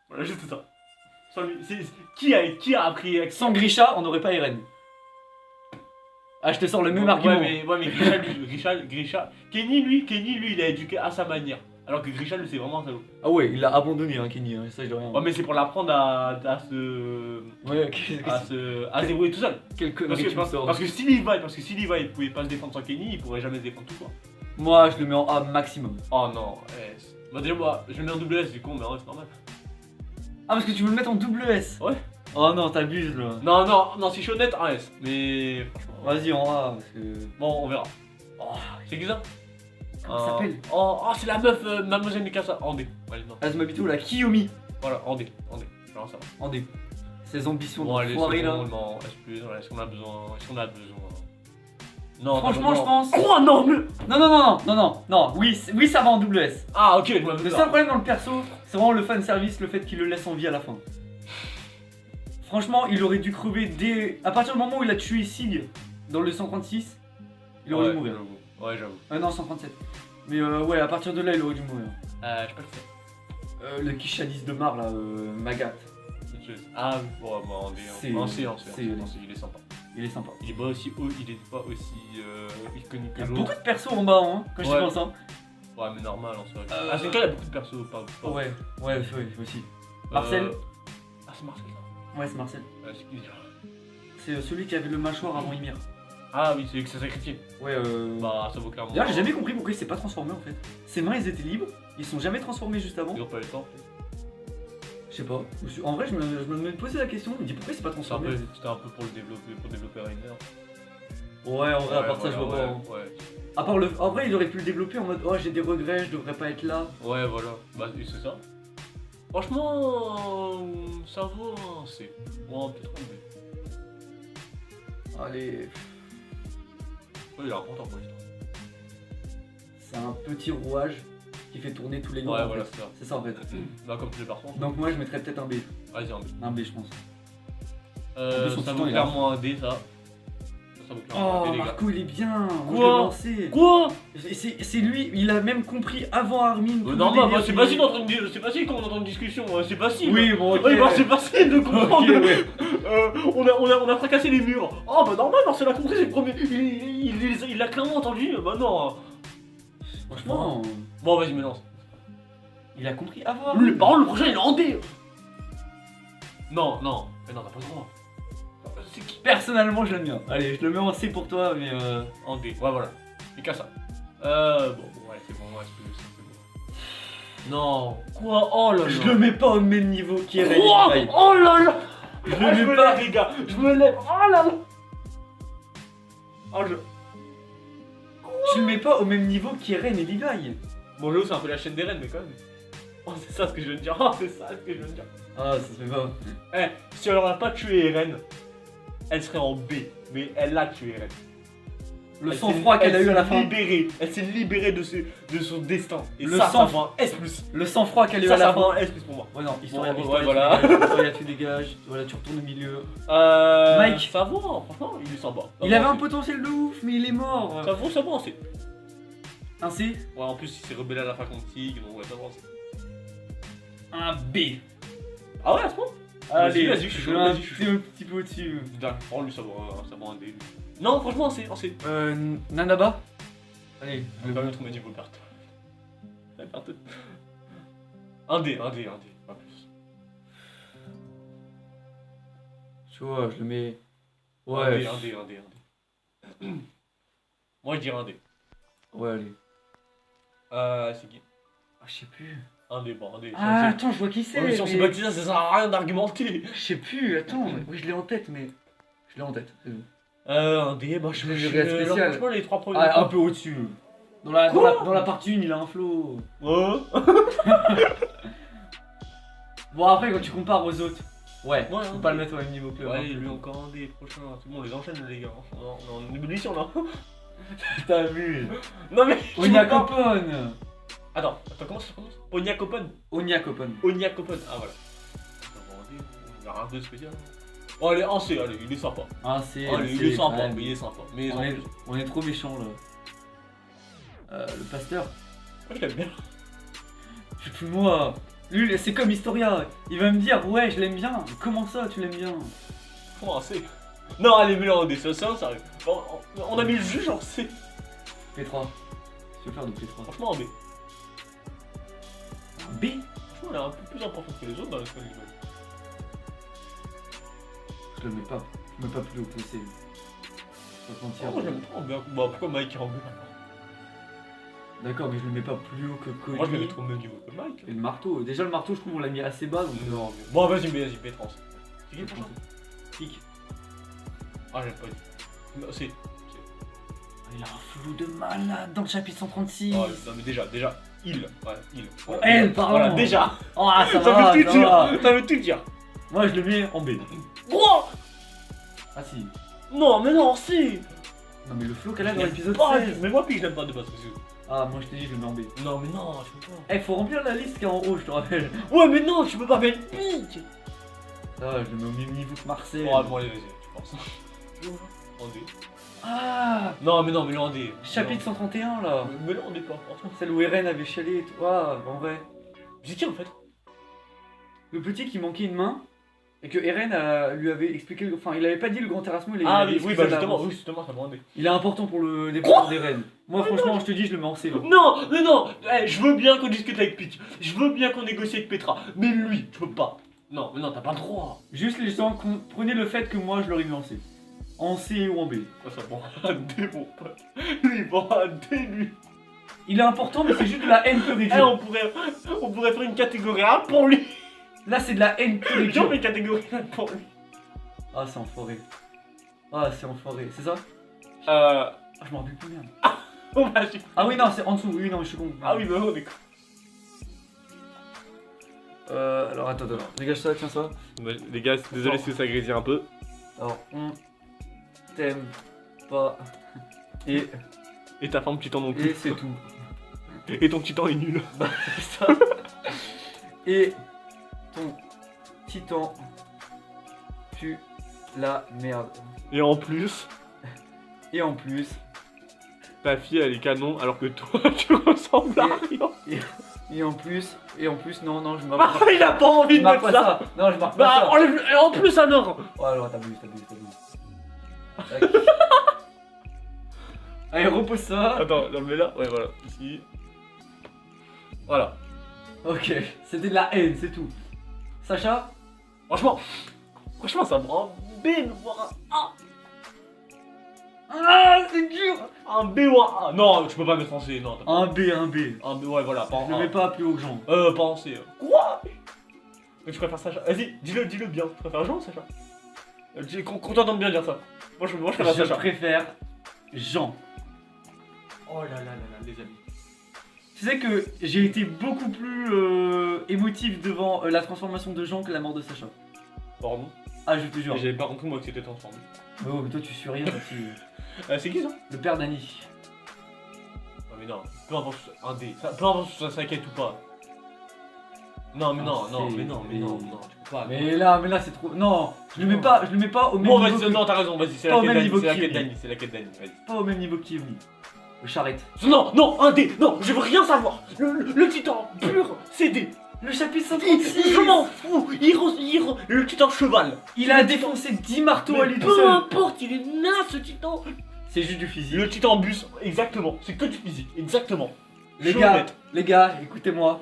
Voilà, juste ça. Sans lui, qui a appris avec Sans Grisha, on n'aurait pas Eren. Ah, je te sors le même argument. Ouais, mais Grisha. Kenny, lui, il a éduqué à sa manière. Alors que Grisha, lui, c'est vraiment un salaud. Ah ouais, il l'a abandonné, hein, Kenny. Hein, ça, je dis rien. Ouais, mais c'est pour l'apprendre à se. Ouais, à se débrouiller tout seul. quelle connerie tu me sors. Parce que si Levi, il pouvait pas se défendre sans Kenny, il pourrait jamais se défendre tout court. Moi, je le mets en A maximum. Oh non, S. Bah, déjà, moi, je le mets en double S, du coup, mais en vrai, c'est normal. Ah, parce que tu veux le mettre en double S? Ouais. Oh non, t'abuses là. Non, si je suis honnête, un S. Mais franchement. Vas-y, en A, parce que. Bon, on verra. Oh, C'est qui ça? comment ça s'appelle? Oh, c'est la meuf, Mademoiselle Mikasa. En D. Allez, non. Azumabito, la Kiyomi. Voilà, en D. Alors, ça va. En D. Ses ambitions Bon, allez, d'enfoiré c'est là. bon, non, est-ce qu'on a besoin? Non, Franchement, je pense. Quoi, non, mais. Non, oui, ça va en double S. Ah, ok, je m'en Le seul problème dans le perso, c'est vraiment le fan service, le fait qu'il le laisse en vie à la fin. Franchement, il aurait dû crever dès. À partir du moment où il a tué Sig dans le 136, il aurait dû mourir. Ouais, j'avoue. Non, 137. Mais ouais, à partir de là, il aurait dû mourir. Je sais pas qui c'est. Le Kishadis de Mar là, Magat. Ah, ouais, bah, en D. C'est- En C, c'est- il est sympa. Il est sympa. Il est pas aussi iconique que Il y a l'autre. beaucoup de persos en bas, hein, quand je Ouais. pense. Hein. Ouais, mais normal en soi. Ah, c'est quand il y a beaucoup de persos, pas. Ouais, aussi. Marcel. Ah, c'est Marcel ça. Ouais, c'est Marcel. C'est qui déjà? C'est celui qui avait le mâchoire avant Ymir. Ah oui, c'est lui qui s'est sacrifié. Ouais, Bah, ça vaut clairement. D'ailleurs, j'ai jamais compris pourquoi il s'est pas transformé en fait. Ses mains, ils étaient libres, ils sont jamais transformés juste avant. Ils ont pas eu le temps. Je sais pas. En vrai, je me posais la question, je me dis pourquoi il s'est pas transformé. C'était un peu pour développer Rainer. Ouais, en vrai, à part ça, je vois pas. Ouais. À part le. En vrai, il aurait pu le développer en mode oh, j'ai des regrets, je devrais pas être là. Ouais, voilà. Bah, c'est ça. Franchement, ça vaut un C. Ouais, peut-être un B. Allez. Ouais, il est important pour l'histoire. C'est un petit rouage qui fait tourner tous les grands. Ouais, en voilà, fait. c'est ça. C'est ça en fait. Bah, comme tous les parfums. Donc, moi, je mettrais peut-être un B. Vas-y, un B. Un B, je pense. son Ça titan, vaut il est clairement un D, ça. Ça vaut clairement Oh, un D, les gars. Marco, il est bien. Moi, je Quoi l'ai lancé. Quoi? C'est lui, il a même compris avant Armin. tout le Normal, délire bah, c'est qu'il- facile d'entendre une c'est facile quand on entend une discussion, c'est facile. Oui, bon, ok. Ouais, bah, c'est facile de comprendre. Ok, ouais. On a fracassé les murs. Oh bah normal, Marcel a compris, c'est le premier. Il l'a clairement entendu. Bah non. Franchement, Bon, vas-y, me lance. il a compris avant Armin. Le parole, le prochain, il est en D. Non, mais non, t'as pas le droit. C'est qui? Personnellement, je l'aime bien. Allez, je le mets en C pour toi, mais En D, ouais, voilà. Et qu'à ça. Bon, ouais, c'est bon, ouais, c'est bon. Non, quoi? Oh là là. Je le mets pas au même niveau qu'Eren. Oh, oh là là. Je Ah, le mets pas. lève, les gars, je me lève. Oh là là. Oh, Je le mets pas au même niveau qu'Eren et Levi. Bon, Léo, c'est un peu la chaîne des reines, mais quand même. Oh, c'est ça ce que je viens de dire. Oh, c'est ça ce que je viens de dire. Ah, ça se fait pas. Eh, si elle aurait pas tué Eren, elle serait en B. Mais elle a tué Eren. Le sang-froid qu'elle a eu à la fin. Elle s'est libérée de son destin. Et Le ça, sang- ça vaut un S+. Le sang-froid qu'elle a eu Ça, à la ça vaut fin. un S+ pour moi. Ouais, non, Historia, Bon, Historia, ouais, voilà. Historia, tu dégages. Voilà, tu retournes au milieu. Mike. Ça vaut, franchement, il est sympa. Il avait un potentiel de ouf, mais il est mort. Ça vaut un C. Un C. Ouais, en plus, il s'est rebellé à la fin contre Tigre, donc ouais, ça vaut un C. Un B. Ah ouais, à ce point? Allez, vas-y, je suis chaud, un vas-y, je suis chaud. petit peu au-dessus. D'accord, lui, ça vaut un D. lui. Non, franchement, un C. Nanaba. Allez, Je vais pas mettre au même niveau Berthe. Un D, pas plus. tu vois, je le mets. Un Ouais. D. Moi, je dirais un D. Ouais, allez. C'est qui? Ah, je sais plus. Un D, bon, un D. Ah, attends, je vois qui c'est. Ouais, mais si on s'est mais- battu ça sert à rien d'argumenter. Je sais plus, attends. Oui, je l'ai en tête, mais. Je l'ai en tête. c'est bon. Un D, bah je Le suis regret spécial. franchement, les 3 premiers. Ah, un peu au-dessus. Dans la partie 1, il a un flow. Ouais. Bon, après, quand tu compares aux autres, ouais, Ouais, faut hein. pas le mettre au même niveau que le Ouais, lui encore un D, prochain. C'est bon, on les enchaîne, les gars. On est en ébullition là. T'as vu. Non, mais. tu veux pas- Onyakopon. Attends, comment ça se prononce? Onyakopon. Onyakopon. Onyakopon. Ah, voilà. Il y a rien de spécial. Oh, allez, un C, allez, il est sympa. Ah, c'est. Allez, il est sympa, mais il est sympa. Mais en plus. On est trop méchants là. Le pasteur. Moi, je l'aime bien. Moi, lui, c'est comme Historia. Il va me dire, ouais, je l'aime bien. Comment ça, tu l'aimes bien? Oh, un C. Non, allez, mets-le en D, c'est un sérieux. On a mis le juge en C. P3. Je vais faire de P3. Franchement, en B. B. Franchement, elle est un peu plus importante que les autres dans la semaine. Je le mets pas. Je mets pas plus haut que C. Je vais pas te mentir. Moi, je l'aime pas en B. Bah, pourquoi Mike est en B? D'accord, mais je le mets pas plus haut que Cody. Moi, je le mets trop au même niveau que Mike. Et le marteau. Déjà, le marteau, je trouve qu'on l'a mis assez bas. Donc, Non, mais. Bon, vas-y, P30. C'est qui le prochain? Pique. Ah, j'aime pas dit. C'est. Il a un flou de malade dans le chapitre 136. Oh, non, mais déjà, il. Ouais, il. Voilà, Elle, pardon. Voilà, déjà. Oh, ça Ça va, veut tout ça va. dire. Ça veut tout dire. Moi, je le mets en B. Gros. Ah si. Non, mais non, si. Non, mais le flow qu'elle a dans Je l'épisode l'aime pas, 16. Mais moi, puis je l'aime pas de base. Ah, moi, je t'ai dit, je le mets en B. Non, mais non, je peux pas. Eh, faut remplir la liste qui est en haut, je te rappelle. Ouais, mais non, tu peux pas mettre pique. Ah, je le mets au même niveau que Marcel. Oh, bon, allez, vas-y, tu penses. En D. Ah, Non, mais le en D. chapitre 131 là. Mais le en D pas, franchement. Celle où Eren avait chialé et tout. Ah, en vrai. C'est qui en fait? Le petit qui manquait une main. Et que Eren lui avait expliqué. Enfin, il avait pas dit le grand terrassement, il Ah avait oui, expliqué bah ça justement, d'avance. ça m'a demandé. Il est important pour le développement d'Eren. Moi, franchement, je te dis, je le mets en C là. Non, eh, je veux bien qu'on discute avec Peach, je veux bien qu'on négocie avec Petra, mais lui, tu peux pas. Non, mais non, t'as pas le droit. Juste les gens, prenez le fait que moi, je l'aurais mis en C. En C ou en B. Ah, ça prend un D, mon pote. Lui, il prend un D, lui. Il est important, mais c'est juste de la haine pure et Eh, dure. on pourrait faire une catégorie 1 pour lui. Là, c'est de la haine pure et Genre dure. une catégorie 1 pour lui. Ah, c'est enfoiré. Ah, c'est enfoiré. C'est ça? Euh. Ah, je m'en rappelle plus, merde. Oh, bah, j'ai- Ah oui, non, c'est en dessous. Oui, non, je suis con. Ah oui, bah, on est con. Alors, attends. Dégage ça, tiens ça. Les gars, désolé si ça grésille un peu. Alors, on t'aime pas. Et Et ta femme, tu t'en non plus. c'est tout. Et ton titan est nul. Bah, c'est ça. Et ton titan pue la merde. Et en plus, Et en plus, ta fille, elle est canon, alors que toi, tu ressembles à rien. et en plus, non, je Ah, marque pas. il a pas envie Je de marque mettre pas ça. ça. Non, je marque pas Bah, ça. enlève et en plus alors. Oh, alors, t'as vu. Tac. Allez, repose ça. Attends, mets là. Ouais, voilà. Ici. Voilà. Ok, c'était de la haine, c'est tout. Sacha? Franchement, ça me rend B de voir un A. Ah, c'est dur. Un B ou un A. Non, tu peux pas mettre en C, non. Un B, un B. Un B, ouais, voilà, pas en Je le A. mets pas plus haut que Jean. Pas en C. Quoi? Mais je préfère Sacha. Vas-y, dis-le bien. Tu préfères Jean ou Sacha? Qu'on t'entende bien dire ça. Moi, je préfère Je Sacha. préfère Jean. Oh là là là là, les amis. Tu sais que j'ai été beaucoup plus émotif devant la transformation de Jean que la mort de Sacha. Pardon. Ah, je te jure. J'avais pas compris moi que c'était transformé. Oh, mais toi tu suis rien aussi. C'est qui ça? Le père d'Annie. Non mais non, peu importe un D, peu importe si ça s'inquiète ou pas. Non mais non, non, mais non, mais non, non, tu peux pas. Mais là c'est trop. Non, je le mets pas au même Bon niveau. vas-y, non t'as raison, vas-y, c'est pas la au même quête niveau d'Annie, c'est la que quête Kirby. d'Annie, c'est la quête d'Annie, vas-y. Pas au même niveau qu'il Le charrette. Non, non, un D, non, je veux rien savoir. Le titan pur, c'est D. Le chapitre Je 136. m'en fous, le titan cheval. Il a défoncé 10 marteaux à Mais lui tout peu seul. importe, il est naze ce titan. C'est juste du physique. Le titan bus, exactement, c'est que du physique, exactement. Je Les suis gars, honnête, les gars, écoutez-moi.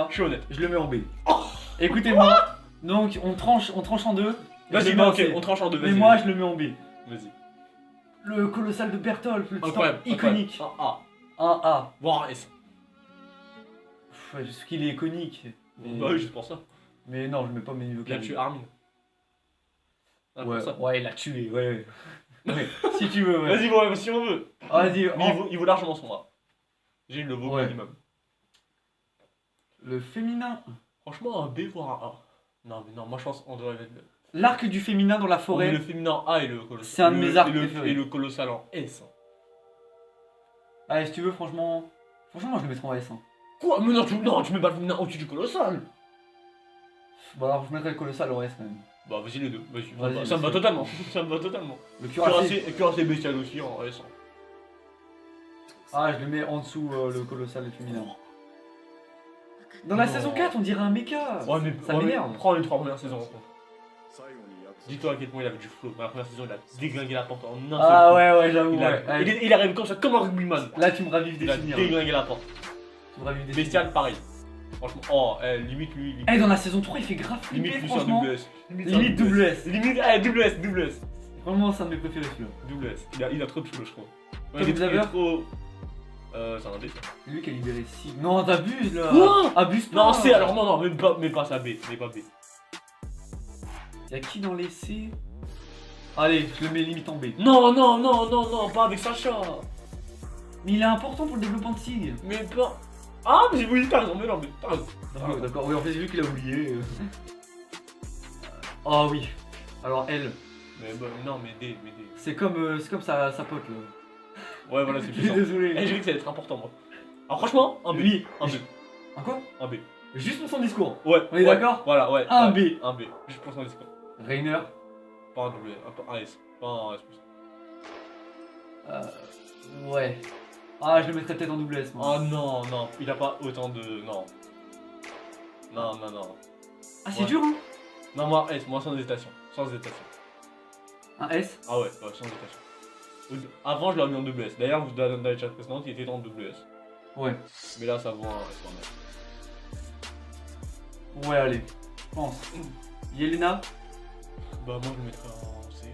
je suis honnête. Je le mets en B. Écoutez-moi. Donc on tranche en deux. Je Vas-y, le mets bah en ok, C. on tranche en deux, Mais vas-y. moi je le mets en B. Vas-y. Le colossal de Bertholdt, le titan Incroyable, iconique. incroyable. Un A, Un A. voire un S. Pff, Parce qu'il est iconique. Mais... Bah oui, juste pour ça. mais non, je le mets pas au même niveau Il a que tué lui. Armin. Ah, pour Ouais, ça. ouais, il l'a tué, ouais. Ouais, si tu veux, ouais. Vas-y, bon, si on veut. Vas-y, Mais il vaut largement son A. J'ai le vaut Ouais. minimum. le féminin. Franchement, un B voire un A. Non, mais non, moi je pense qu'on devrait mettre L'arc du féminin dans la on met forêt. le féminin en A et le colossal. C'est un de mes arcs et le, préférés. et le colossal en S. Allez, si tu veux, franchement. Franchement, moi je le mettrais en S. Hein. Quoi? Mais non, tu mets pas le féminin au-dessus du colossal. Bon, alors je mettrais le colossal en S quand même. Bah, vas-y, les deux. Vas-y, Vas-y, ça me va vas-y. totalement. Ça me va totalement. Le cuirassé. Cuirassé bestial aussi en S. Ah, je le mets en dessous le colossal et le féminin. Dans la Non. saison 4, on dirait un mecha. Ouais, mais Ça m'énerve. prends les 3 premières saisons en compte. Dis-toi à quel point il avait du flow. Dans la première saison, il a déglingué la porte en un seul Ah coup. ouais, j'avoue. Il, Ouais. Allez, il arrive comme ça, comme un rugbyman. là, tu me ravives des Il a souvenirs. déglingué la porte. Tu me ravives des Bestial, pareil. Franchement, oh, limite lui. souvenirs. Eh, dans la saison 3, il fait grave Limite flipper, lui, c'est un franchement. double S. Limite double S. Limite, double S. Vraiment, c'est un de mes préférés celui-là. Double S. Il a trop de flow, je trouve. Comme il est Xavier trop. C'est un D. ça. C'est lui qui a libéré 6. Non, t'abuses là. Quoi Abuse pas. Non, C, alors non, mais pas ça, B. Mais pas B. Y'a qui dans les C? Allez, je le mets limite en B. Non, pas avec Sacha. Mais il est important pour le développement de Sig. Mais pas. Ah, mais oui, t'as raison, mais non, mais t'as raison. D'accord, oui, en fait, c'est lui qui l'a oublié. Oh oui. Alors, elle, Mais bah, non, mais D. c'est comme sa pote là. Ouais, voilà, c'est Je suis puissant. désolé. Eh, j'ai vu que ça allait être important, moi. Alors, franchement, un B. Oui. Un B. Un quoi? Un B. Juste pour son discours. Ouais. On est ouais, d'accord? Voilà, ouais. Un ouais, B. Un B. Juste pour son discours. Rainer. Pas un W, un S. Pas un S. Ouais. Ah, je le mettrais peut-être en double S. Moi. Oh non, il a pas autant de. Non. Non. Ah, c'est ouais. dur, hein? Non, moi S, moi sans hésitation. Sans hésitation. Un S. Ah ouais, sans hésitation. Avant, je l'aurais mis en double S. D'ailleurs, dans les chats précédentes, il était en double S. Ouais. Mais là, ça vaut un S quand même. Ouais, allez. Je pense. Yelena. Bah, moi, je le mettrais en C.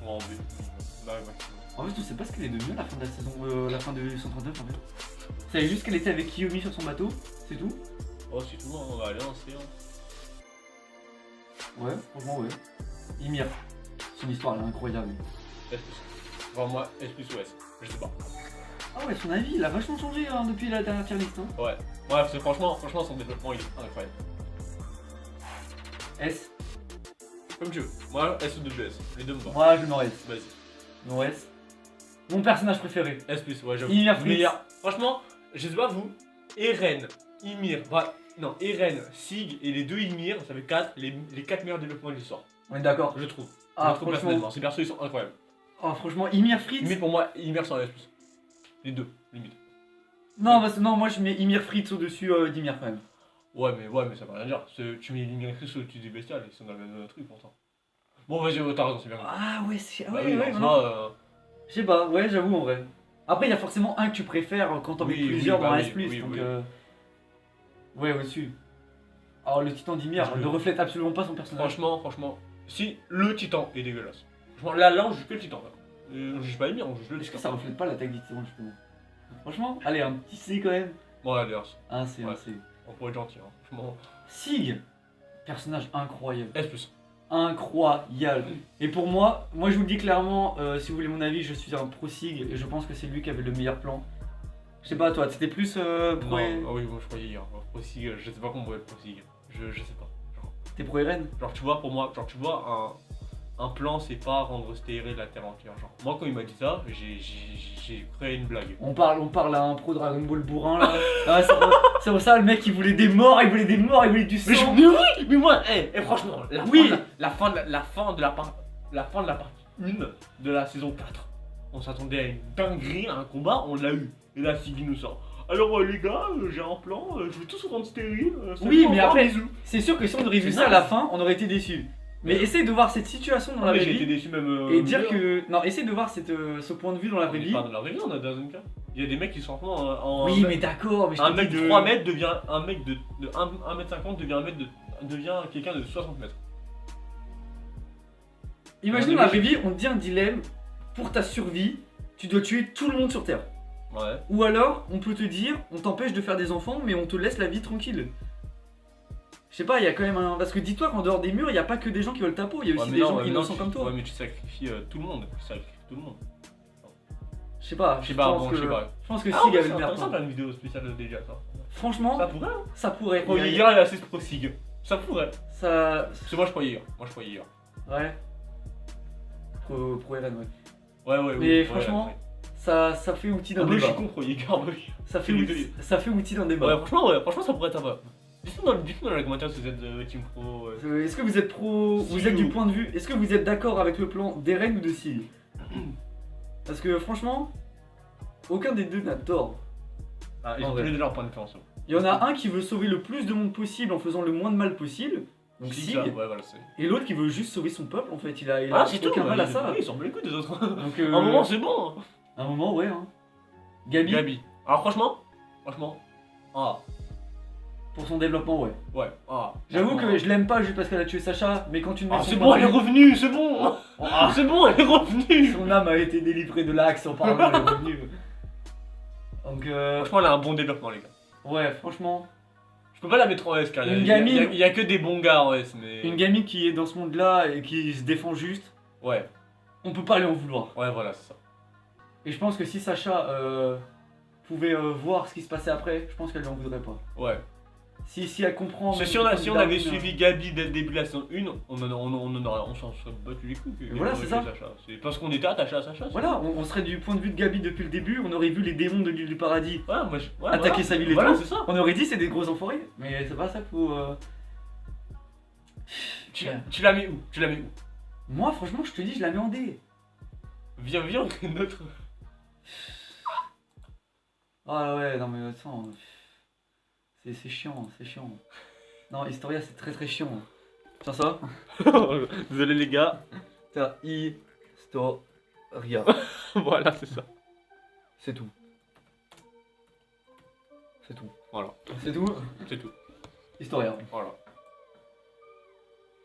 Ou en B. Bah, ouais, maximum. En fait, on sait pas ce qu'elle est devenue à la fin de la saison, la fin de 139 en fait. On savait juste qu'elle était avec Kiyomi sur son bateau, c'est tout. Oh, c'est tout, hein, on va aller en C. Hein. Ouais, franchement, ouais. Ymir. Son histoire, elle est incroyable. S+. Enfin, moi, S plus ou S. Je sais pas. Ah ouais, son avis, il a vachement changé hein, depuis la dernière tier list. Hein. Ouais. Ouais, parce que franchement, son développement, il est incroyable. S. Comme tu veux. Moi, S ou double S. Les deux me vont. Moi, je le mets en S. Vas-y. Non, S. Mon personnage préféré. S+, ouais, j'avoue. Ymir Fritz. Meilleur. Franchement, je sais pas vous, Eren, Ymir, non, Eren, Sig et les deux Ymir, ça fait 4, les 4 meilleurs développements de l'histoire. On est d'accord. Je trouve. Ah, je trouve franchement. personnellement. Ces persos, ils sont incroyables. Oh, franchement, Ymir Fritz. Limite pour moi, Ymir c'est un S+. Les deux, limite. Non, parce que non, moi je mets Ymir Fritz au-dessus d'Ymir quand même. Ouais, mais ça veut rien dire. Tu mets Ymir Chris au-dessus des bestiales, ils sont dans le même truc pourtant. Bon, vas-y, t'as raison, c'est bien. Ah ouais, c'est. Ah Bah ouais, oui, ouais, en non. soi, Je sais pas, ouais, j'avoue en vrai. Après, il y a forcément un que tu préfères quand t'en mets Oui, plusieurs oui, dans bah un oui, S+. oui, Donc, oui. ouais, au-dessus. Alors, le titan d'Ymir Je- ne reflète absolument pas son personnage. franchement, si le titan est dégueulasse. Franchement, là, on joue que le titan. Là. On juge pas les murs, on juge le Est-ce que score. ça reflète pas l'attaque des Titans justement? Franchement, allez, un petit C quand même. Bon, allez, Un C, un Ouais. C. on pourrait être gentil, hein. Franchement. Sig, personnage incroyable. S+. Incroyable. Et pour moi, je vous le dis clairement, si vous voulez mon avis, je suis un pro Sig et je pense que c'est lui qui avait le meilleur plan. Je sais pas, toi, t'étais plus pro. Non, ah oui, moi je croyais hier. Pro Sig, je sais pas comment on pourrait être Pro Sig. Je sais pas. T'es pro Eren? Genre, tu vois, pour moi, genre, tu vois, un plan, c'est pas rendre stérile la terre entière. Genre, moi, quand il m'a dit ça, j'ai créé une blague. On parle à un pro Dragon Ball bourrin là. Ah, c'est pour ça le mec il voulait des morts, il voulait du sang. Mais oui, mais moi, franchement, Oui. la fin de la partie 1 de la saison 4, on s'attendait à une dinguerie, à un combat, on l'a eu. Et là, Siggy nous sort. Alors les gars, j'ai un plan, je vais tous rendre stérile. Oui, mais après, bisous. c'est sûr que si on aurait vu C'est ça à naze. la fin, on aurait été déçus. Mais essaye de voir cette situation dans la Mais vraie j'ai été vie déçu même. et dire que. Non, essaye de voir ce point de vue dans la vraie On est vie. pas dans la vraie vie, on a dans un cas. Il y a des mecs qui sont en. Oui, mais d'accord, mais je te Un dis mec de de- 3 mètres devient un mec de 1m50 devient quelqu'un de 60 mètres. Imagine dans la vraie vie, on te dit un dilemme pour ta survie, tu dois tuer tout le monde sur Terre. Ouais. Ou alors, on peut te dire, on t'empêche de faire des enfants, mais on te laisse la vie tranquille. Je sais pas, il y a quand même un. Parce que dis-toi qu'en dehors des murs, il n'y a pas que des gens qui veulent ta peau, il y a aussi des gens innocents comme toi. Ouais, mais tu sacrifies tout le monde. Tu sacrifies tout le monde. Je sais pas, Je sais pas, pense bon, que- je sais pas. Je pense que Ah, Sig ouais, avait c'est le meilleur intéressant de plan. faire une vidéo spéciale déjà, ça. Franchement, Ça pourrait, hein. ça pourrait. Pro Il y a- Yeager, il est assez pro Sig. Ça pourrait. Ça. Parce que moi, je croyais Yeager. Ouais. Pro Eren, ouais. Ouais, ouais, Mais ouais, franchement, ouais. Ça fait outil Ah, d'un moi, je débat. suis con, pro Yeager, bah oui. Ça fait C'est outil, les ça fait outil d'un débat. Ouais, franchement, ça pourrait être sympa. Dites-nous dans les commentaires si vous êtes Team Pro. Est-ce que vous êtes pro. Si Vous êtes du ou- point de vue. Est-ce que vous êtes d'accord avec le plan d'Eren ou de Sig? Parce que franchement, aucun des deux n'a tort. Ah, ils En ont vrai. tous les deux leur point de différence. Il y en a un qui veut sauver le plus de monde possible en faisant le moins de mal possible. Donc Sig, Sig. ça, ouais, voilà, c'est. Et l'autre qui veut juste sauver son peuple en fait. Il a Ah, c'est tout, aucun mal à ouais, ça. Ils s'en bat les couilles des autres. Donc, À un moment, c'est bon. un moment, ouais. Hein. Gabi, Gabi. Alors, franchement. Ah, pour son développement, ouais. ouais. Ah. J'avoue franchement. que je l'aime pas juste parce qu'elle a tué Sacha, mais quand tu me mets Ah, son c'est point bon, de elle est vue- revenue, c'est bon. Ah, C'est bon, elle est revenue. son âme a été délivrée de l'axe, apparemment elle est revenue. Donc, Franchement, elle a un bon développement, les gars. ouais, franchement, Je peux pas la mettre en S, car Une il y a- gamine- il y a que des bons gars en S, mais. une gamine qui est dans ce monde-là et qui se défend juste, Ouais, on peut pas lui en vouloir. ouais, voilà, c'est ça. Et je pense que si Sacha pouvait voir ce qui se passait après, je pense qu'elle lui en voudrait pas. Ouais. Si elle comprend. Parce que même si on Darwin, avait suivi Gabi dès le début de la saison 1, on s'en serait battu les couilles. que Voilà, Gabi c'est aurait ça. tué Sacha. C'est parce qu'on était attaché à Sacha. c'est Voilà, on serait du point de vue de Gabi depuis le début, on aurait vu les démons de l'île du paradis tout. Ouais, moi, ouais, attaquer voilà. sa ville et Voilà, tout. c'est ça. On aurait dit c'est des gros enfoirés, mais c'est pas ça qu'il faut. Tu la mets où? Tu la mets où? Moi, franchement, je te dis, je la mets en D. Viens, on crée notre. Ah ouais, non mais attends. C'est chiant, c'est chiant. Non, Historia, c'est très très chiant. Tiens ça. Désolé, les gars. Tiens, Historia. Voilà, c'est ça. C'est tout. C'est tout. Voilà, C'est tout. c'est tout. Historia. Voilà.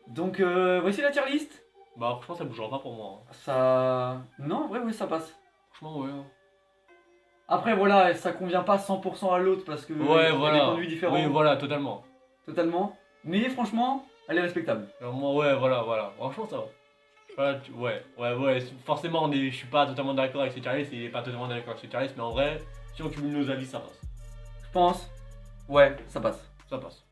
Donc, voici la tier list. Bah, franchement, ça bougera pas pour moi. hein. Ça. Non, en vrai, oui, ça passe. Franchement, ouais. Après, voilà, ça convient pas 100% à l'autre parce que. il y Ouais, a des voilà. points de vue différents. Oui, voilà, totalement. Totalement. Mais franchement, elle est respectable. Alors, moi, ouais, voilà. Franchement, ça va. Ouais. Forcément, je suis pas totalement d'accord avec Ceteris, il est pas totalement d'accord avec Ceteris, mais en vrai, si on cumule nos avis, ça passe. Je pense. Ouais, ça passe. Ça passe.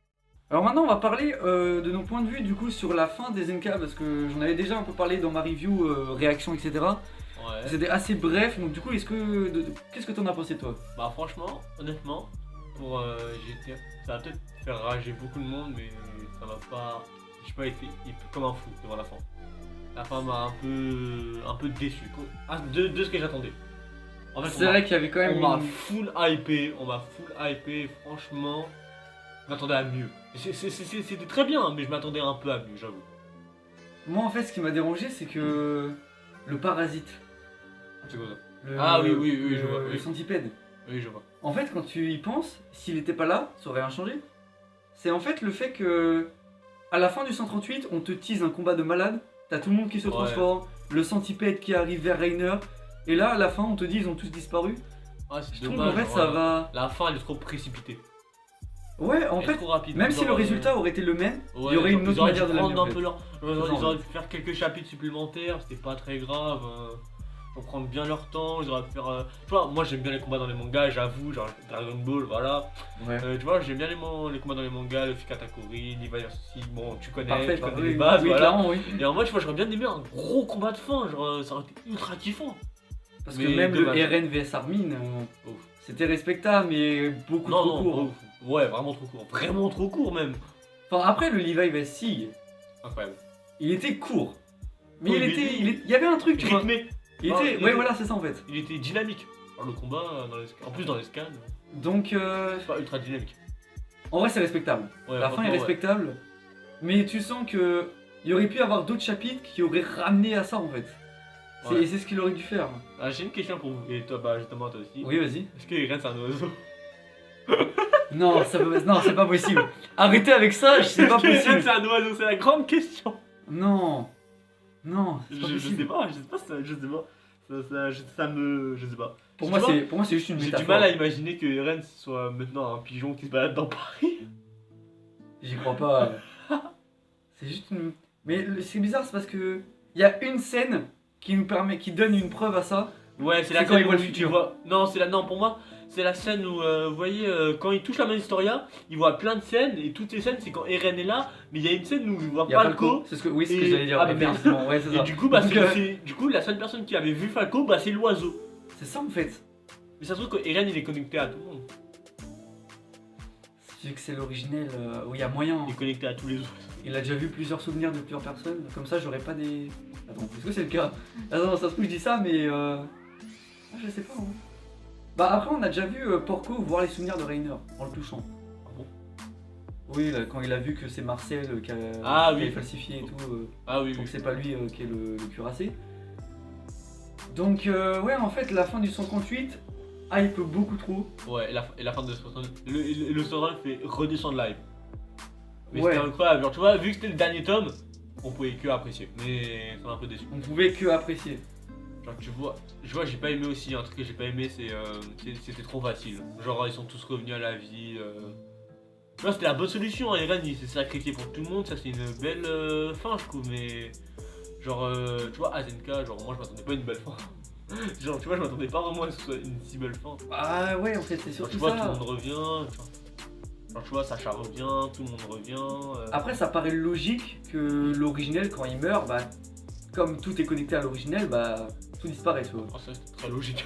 Alors maintenant on va parler de nos points de vue du coup sur la fin des NK parce que j'en avais déjà un peu parlé dans ma review, réaction etc. Ouais. C'était assez bref donc du coup qu'est-ce que t'en as pensé toi? Bah, franchement, honnêtement, pour GTA, ça va peut-être faire rager beaucoup de monde, mais ça m'a pas. J'ai pas été comme un fou devant la fin. La fin m'a un peu déçu de ce que j'attendais. En fait, C'est vrai qu'il y avait quand même on m'a une- full hypé, franchement, je m'attendais à mieux. C'était très bien, mais je m'attendais un peu à mieux, j'avoue. Moi en fait ce qui m'a dérangé c'est que le parasite. C'est quoi ça? Le- Ah oui, je le- vois, Le oui. centipède. Oui, je vois. En fait quand tu y penses, s'il était pas là, ça aurait rien changé. C'est en fait le fait que à la fin du 138 on te tease un combat de malade t'as tout le monde qui se Ouais. transforme, le centipède qui arrive vers Reiner, et là à la fin on te dit ils ont tous disparu. Ah, c'est Je trouve dommage. qu'en fait ça va. La fin elle est trop précipitée. Ouais, en Elle est fait, trop rapide. même si Genre, le résultat aurait été le même, ouais, il y aurait genre, une ils autre auraient manière de dû l'amener. prendre En un peu fait. leur. ça, Ils en auraient pu faire quelques chapitres supplémentaires, c'était pas très grave. Ils prendre bien leur temps, ils auraient pu faire. Tu vois, moi j'aime bien les combats dans les mangas, j'avoue, genre Dragon Ball, voilà. Ouais. Tu vois, j'aime bien les combats dans les mangas, le Katakuri, Levi aussi, bon, tu connais, Parfait, tu connais parfait. les bases, Oui, voilà. clairement, oui. Et en vrai, tu vois, j'aurais bien aimé un gros combat de fin, genre ça aurait été ultra kiffant. Parce Mais que même dommage. le RN vs Armin, Ouf. c'était respectable, mais beaucoup Non, trop non, court. ouf. Ouais, vraiment trop court même. Enfin, après le Levi vs Sig, Incroyable. il était court. Mais Oui, il mais- était. Il y avait un truc, tu vois. Rythmé, Il Non, était. il Ouais, était- voilà, c'est ça en fait. il était dynamique. Alors, le combat, en plus dans les scans, Donc, c'est pas ultra dynamique. en vrai, c'est respectable. Ouais, La fin est franchement, ouais. respectable. Mais tu sens que. Il aurait pu y avoir d'autres chapitres qui auraient ramené à ça en fait. Ouais. Et c'est ce qu'il aurait dû faire. Ah, j'ai une question pour vous, et toi, bah justement, toi aussi. Oui, vas-y. Est-ce que Eren c'est un oiseau? Non, non, c'est pas possible. Arrêtez avec ça, c'est pas Est-ce que Eren possible. c'est un oiseau? C'est la grande question. Non. Non, c'est Je pas sais possible. pas, je sais pas, je sais pas. Je sais pas. Pour Tu moi, vois, c'est juste une J'ai métaphore. du mal à imaginer que Eren soit maintenant un pigeon qui se balade dans Paris. J'y crois pas. C'est juste une. Mais c'est bizarre, c'est parce que il y a une scène qui nous permet, qui donne une preuve à ça. Ouais, C'est la quand il scène voit le où futur. tu vois. Non, non, pour moi, c'est la scène où, vous voyez, quand il touche la main d'Historia, il voit plein de scènes, et toutes ces scènes, c'est quand Eren est là, mais il y a une scène où il voit Il y a Falco. Falco. C'est ce que, oui, c'est ce que et- j'allais dire. Ah, bah, merde. Effectivement, ouais, c'est Et ça. du coup, bah, Donc, du coup, la seule personne qui avait vu Falco, bah, c'est l'oiseau. c'est ça en fait. Mais ça se trouve que Eren il est connecté à tout le monde. Vu que c'est l'originel, où il y a moyen. Il est connecté à tous les autres. Il a déjà vu plusieurs souvenirs de plusieurs personnes. Comme ça, j'aurais pas des. Attends, est-ce que c'est le cas? Attends, ça se trouve, je dis ça, mais. Ah, je sais pas. Hein. Bah, après, on a déjà vu Porco voir les souvenirs de Reiner en le touchant. Ah bon? Oui, là, quand il a vu que c'est Marcel qui a, Ah qui a oui. falsifié et tout. Ah oui, Donc oui. c'est pas lui qui est le cuirassé. Donc ouais, en fait, la fin du 138 hype beaucoup trop. Ouais, et la fin de 60. Le Soral fait redescendre live. Mais Ouais. c'était incroyable. Genre, tu vois, vu que c'était le dernier tome, on pouvait que apprécier. Mais ça m'a un peu déçu. On pouvait que apprécier. Genre, tu vois, j'ai pas aimé aussi. Un truc que j'ai pas aimé, c'était trop facile. Genre, ils sont tous revenus à la vie. Tu vois, c'était la bonne solution. Hein. Eren, il s'est sacrifié pour tout le monde. Ça, c'est une belle fin, je trouve. Mais, genre, tu vois, Azenka, genre, moi, je m'attendais pas à une belle fin. Genre, tu vois, je m'attendais pas vraiment à ce que ce soit une si belle fin. Ah ouais, en fait, c'est Genre, surtout tu vois, tout ça. le monde revient. Genre, tu vois, Sacha revient, tout le monde revient. Après, ça paraît logique que l'originel, quand il meurt, bah, comme tout est connecté à l'originel, bah, tout disparaît, tu vois. Oh, ça, c'est très logique.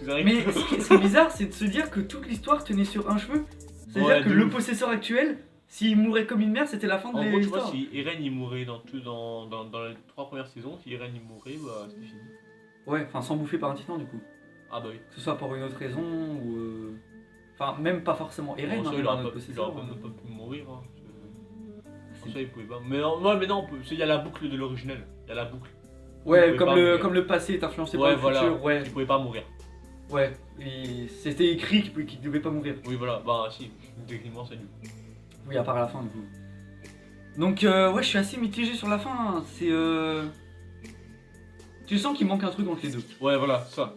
Mais ce qui est bizarre, c'est de se dire que toute l'histoire tenait sur un cheveu. C'est-à-dire Ouais, que de le ouf. possesseur actuel, s'il mourait comme une mère, c'était la fin de En gros, tu vois, l'histoire. si Eren il mourait dans les 3 premières saisons, si Eren il mourait, bah c'était fini. Ouais, enfin, sans bouffer par un titan, du coup. Ah bah oui. Que ce soit pour une autre raison ou. Enfin, même pas forcément Eren, En hein, soi, mais il par aurait notre pas, possesseur. même pas pu mourir. Hein. C'est- En soi, il pouvait pas. Mais non, il y a la boucle de l'original. Il y a la boucle. Ouais, pouvait comme pas le, mourir. comme le passé est influencé par Ouais, le voilà. futur, ouais, Il pouvait pas mourir. ouais. Et c'était écrit qu'il devait pas mourir. Oui, voilà. Bah si, techniquement, c'est nul. Oui, à part à la fin, du coup. Donc, ouais, je suis assez mitigé sur la fin. Hein. C'est. Tu sens qu'il manque un truc entre les deux. Ouais, voilà, ça.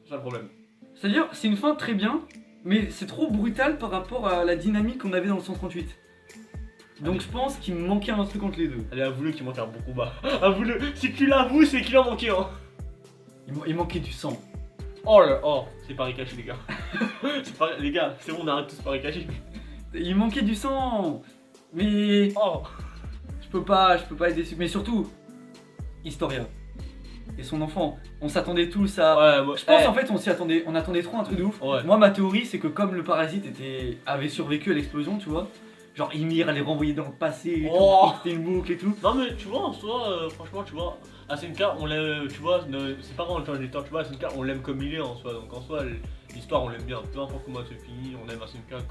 C'est ça le problème. C'est-à-dire, c'est une fin très bien, mais c'est trop brutal par rapport à la dynamique qu'on avait dans le 138. Donc, je pense qu'il me manquait un truc entre les deux. Allez, avoue-le qu'il manquait un bon combat. Avoue-le. Si tu l'avoues, c'est qu'il en manquait un. Il manquait du sang. Oh là, oh, c'est Paris caché, les gars. Les gars, c'est bon, on arrête tous Paris caché. Il manquait du sang. Mais Oh. je peux pas être déçu. Mais surtout, Historia et son enfant. On s'attendait tous à. Ouais, moi, Je pense en fait on attendait trop un truc de ouf. Ouais. Moi ma théorie c'est que comme le parasite avait survécu à l'explosion, tu vois, genre Ymir allait renvoyer dans le passé, et Oh. tout, c'était une boucle et tout. Non mais tu vois en soi, franchement tu vois, Asenka on l'aime, tu vois, c'est pas vraiment le change d'histoire, tu vois, Asenka on l'aime comme il est en soi, donc en soi l'histoire on l'aime bien, peu importe comment elle se finit, on aime Asenka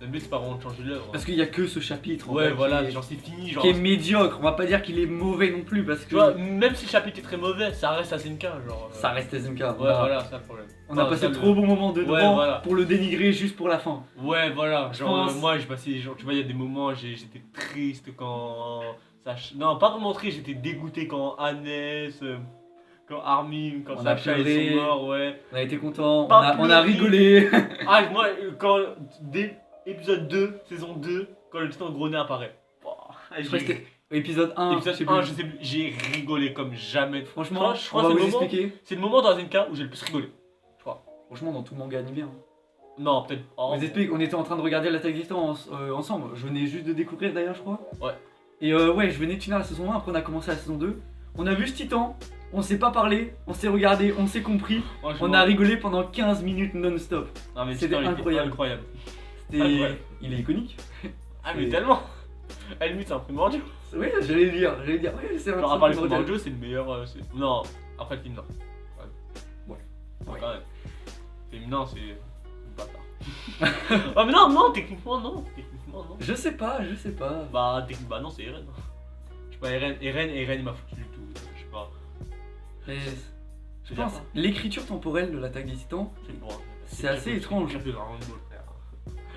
Le but, c'est pas vraiment de changer l'œuvre. Parce qu'il y a que ce chapitre. en Ouais, fait, voilà, qui est, genre c'est fini. Genre, qui est médiocre. On va pas dire qu'il est mauvais non plus parce que tu vois, même si le chapitre est très mauvais, ça reste SNK. Genre, ça reste SNK. Ouais, voilà, c'est ça le problème. On a Enfin, passé ça, le- trop bon moment dedans Ouais, voilà. pour le dénigrer juste pour la fin. Ouais, voilà. Je Genre, pense- moi, je passais. Genre, tu vois, il y a des moments, j'étais triste quand. Non, pas vraiment triste, j'étais dégoûté quand Agnès, quand Armin, quand On a Sacha ils pleuré. sont morts, ouais. On a été contents, Pas on a pleuré. rigolé. Ah, moi, quand. Dès épisode 2, saison 2, quand le titan gros nez apparaît. Oh, Je crois que c'était épisode 1. Épisode je sais 1, plus. je sais plus, j'ai rigolé comme jamais. Franchement, je on crois va que vous c'est le moment- expliquer. C'est le moment dans SNK où j'ai le plus rigolé. Je crois. Franchement, dans tout manga animé. Hein. Non, peut-être. On vous explique, on était en train de regarder l'Attaque des Titans ensemble. Je venais juste de découvrir d'ailleurs, je crois. Ouais. Et ouais, je venais de finir la saison 1, après on a commencé la saison 2. On a vu ce titan, on s'est pas parlé, on s'est regardé, on s'est compris. Franchement. On a rigolé pendant 15 minutes non-stop. Non, mais C'était Titan, il était incroyable. incroyable. C'était... Incroyable. Il est iconique. Ah, mais Et- tellement. À la limite, c'est un primordial. Oui, j'allais dire, ouais, c'est un Genre, à truc part les primordial. primordiaux, c'est le meilleur. Non, après le film, non. Ouais. Quand Ouais. même. Le film, non, c'est. Bâtard. Ah, mais non, techniquement, non. Techniquement, non. Je sais pas. Bah, non, c'est Eren. Je sais pas, Eren, il m'a foutu du tout. Je sais pas. Mais Je je pense, l'écriture temporelle de l'Attaque des Titans, C'est bon. C'est assez étrange. Pire que Dragon Ball, frère.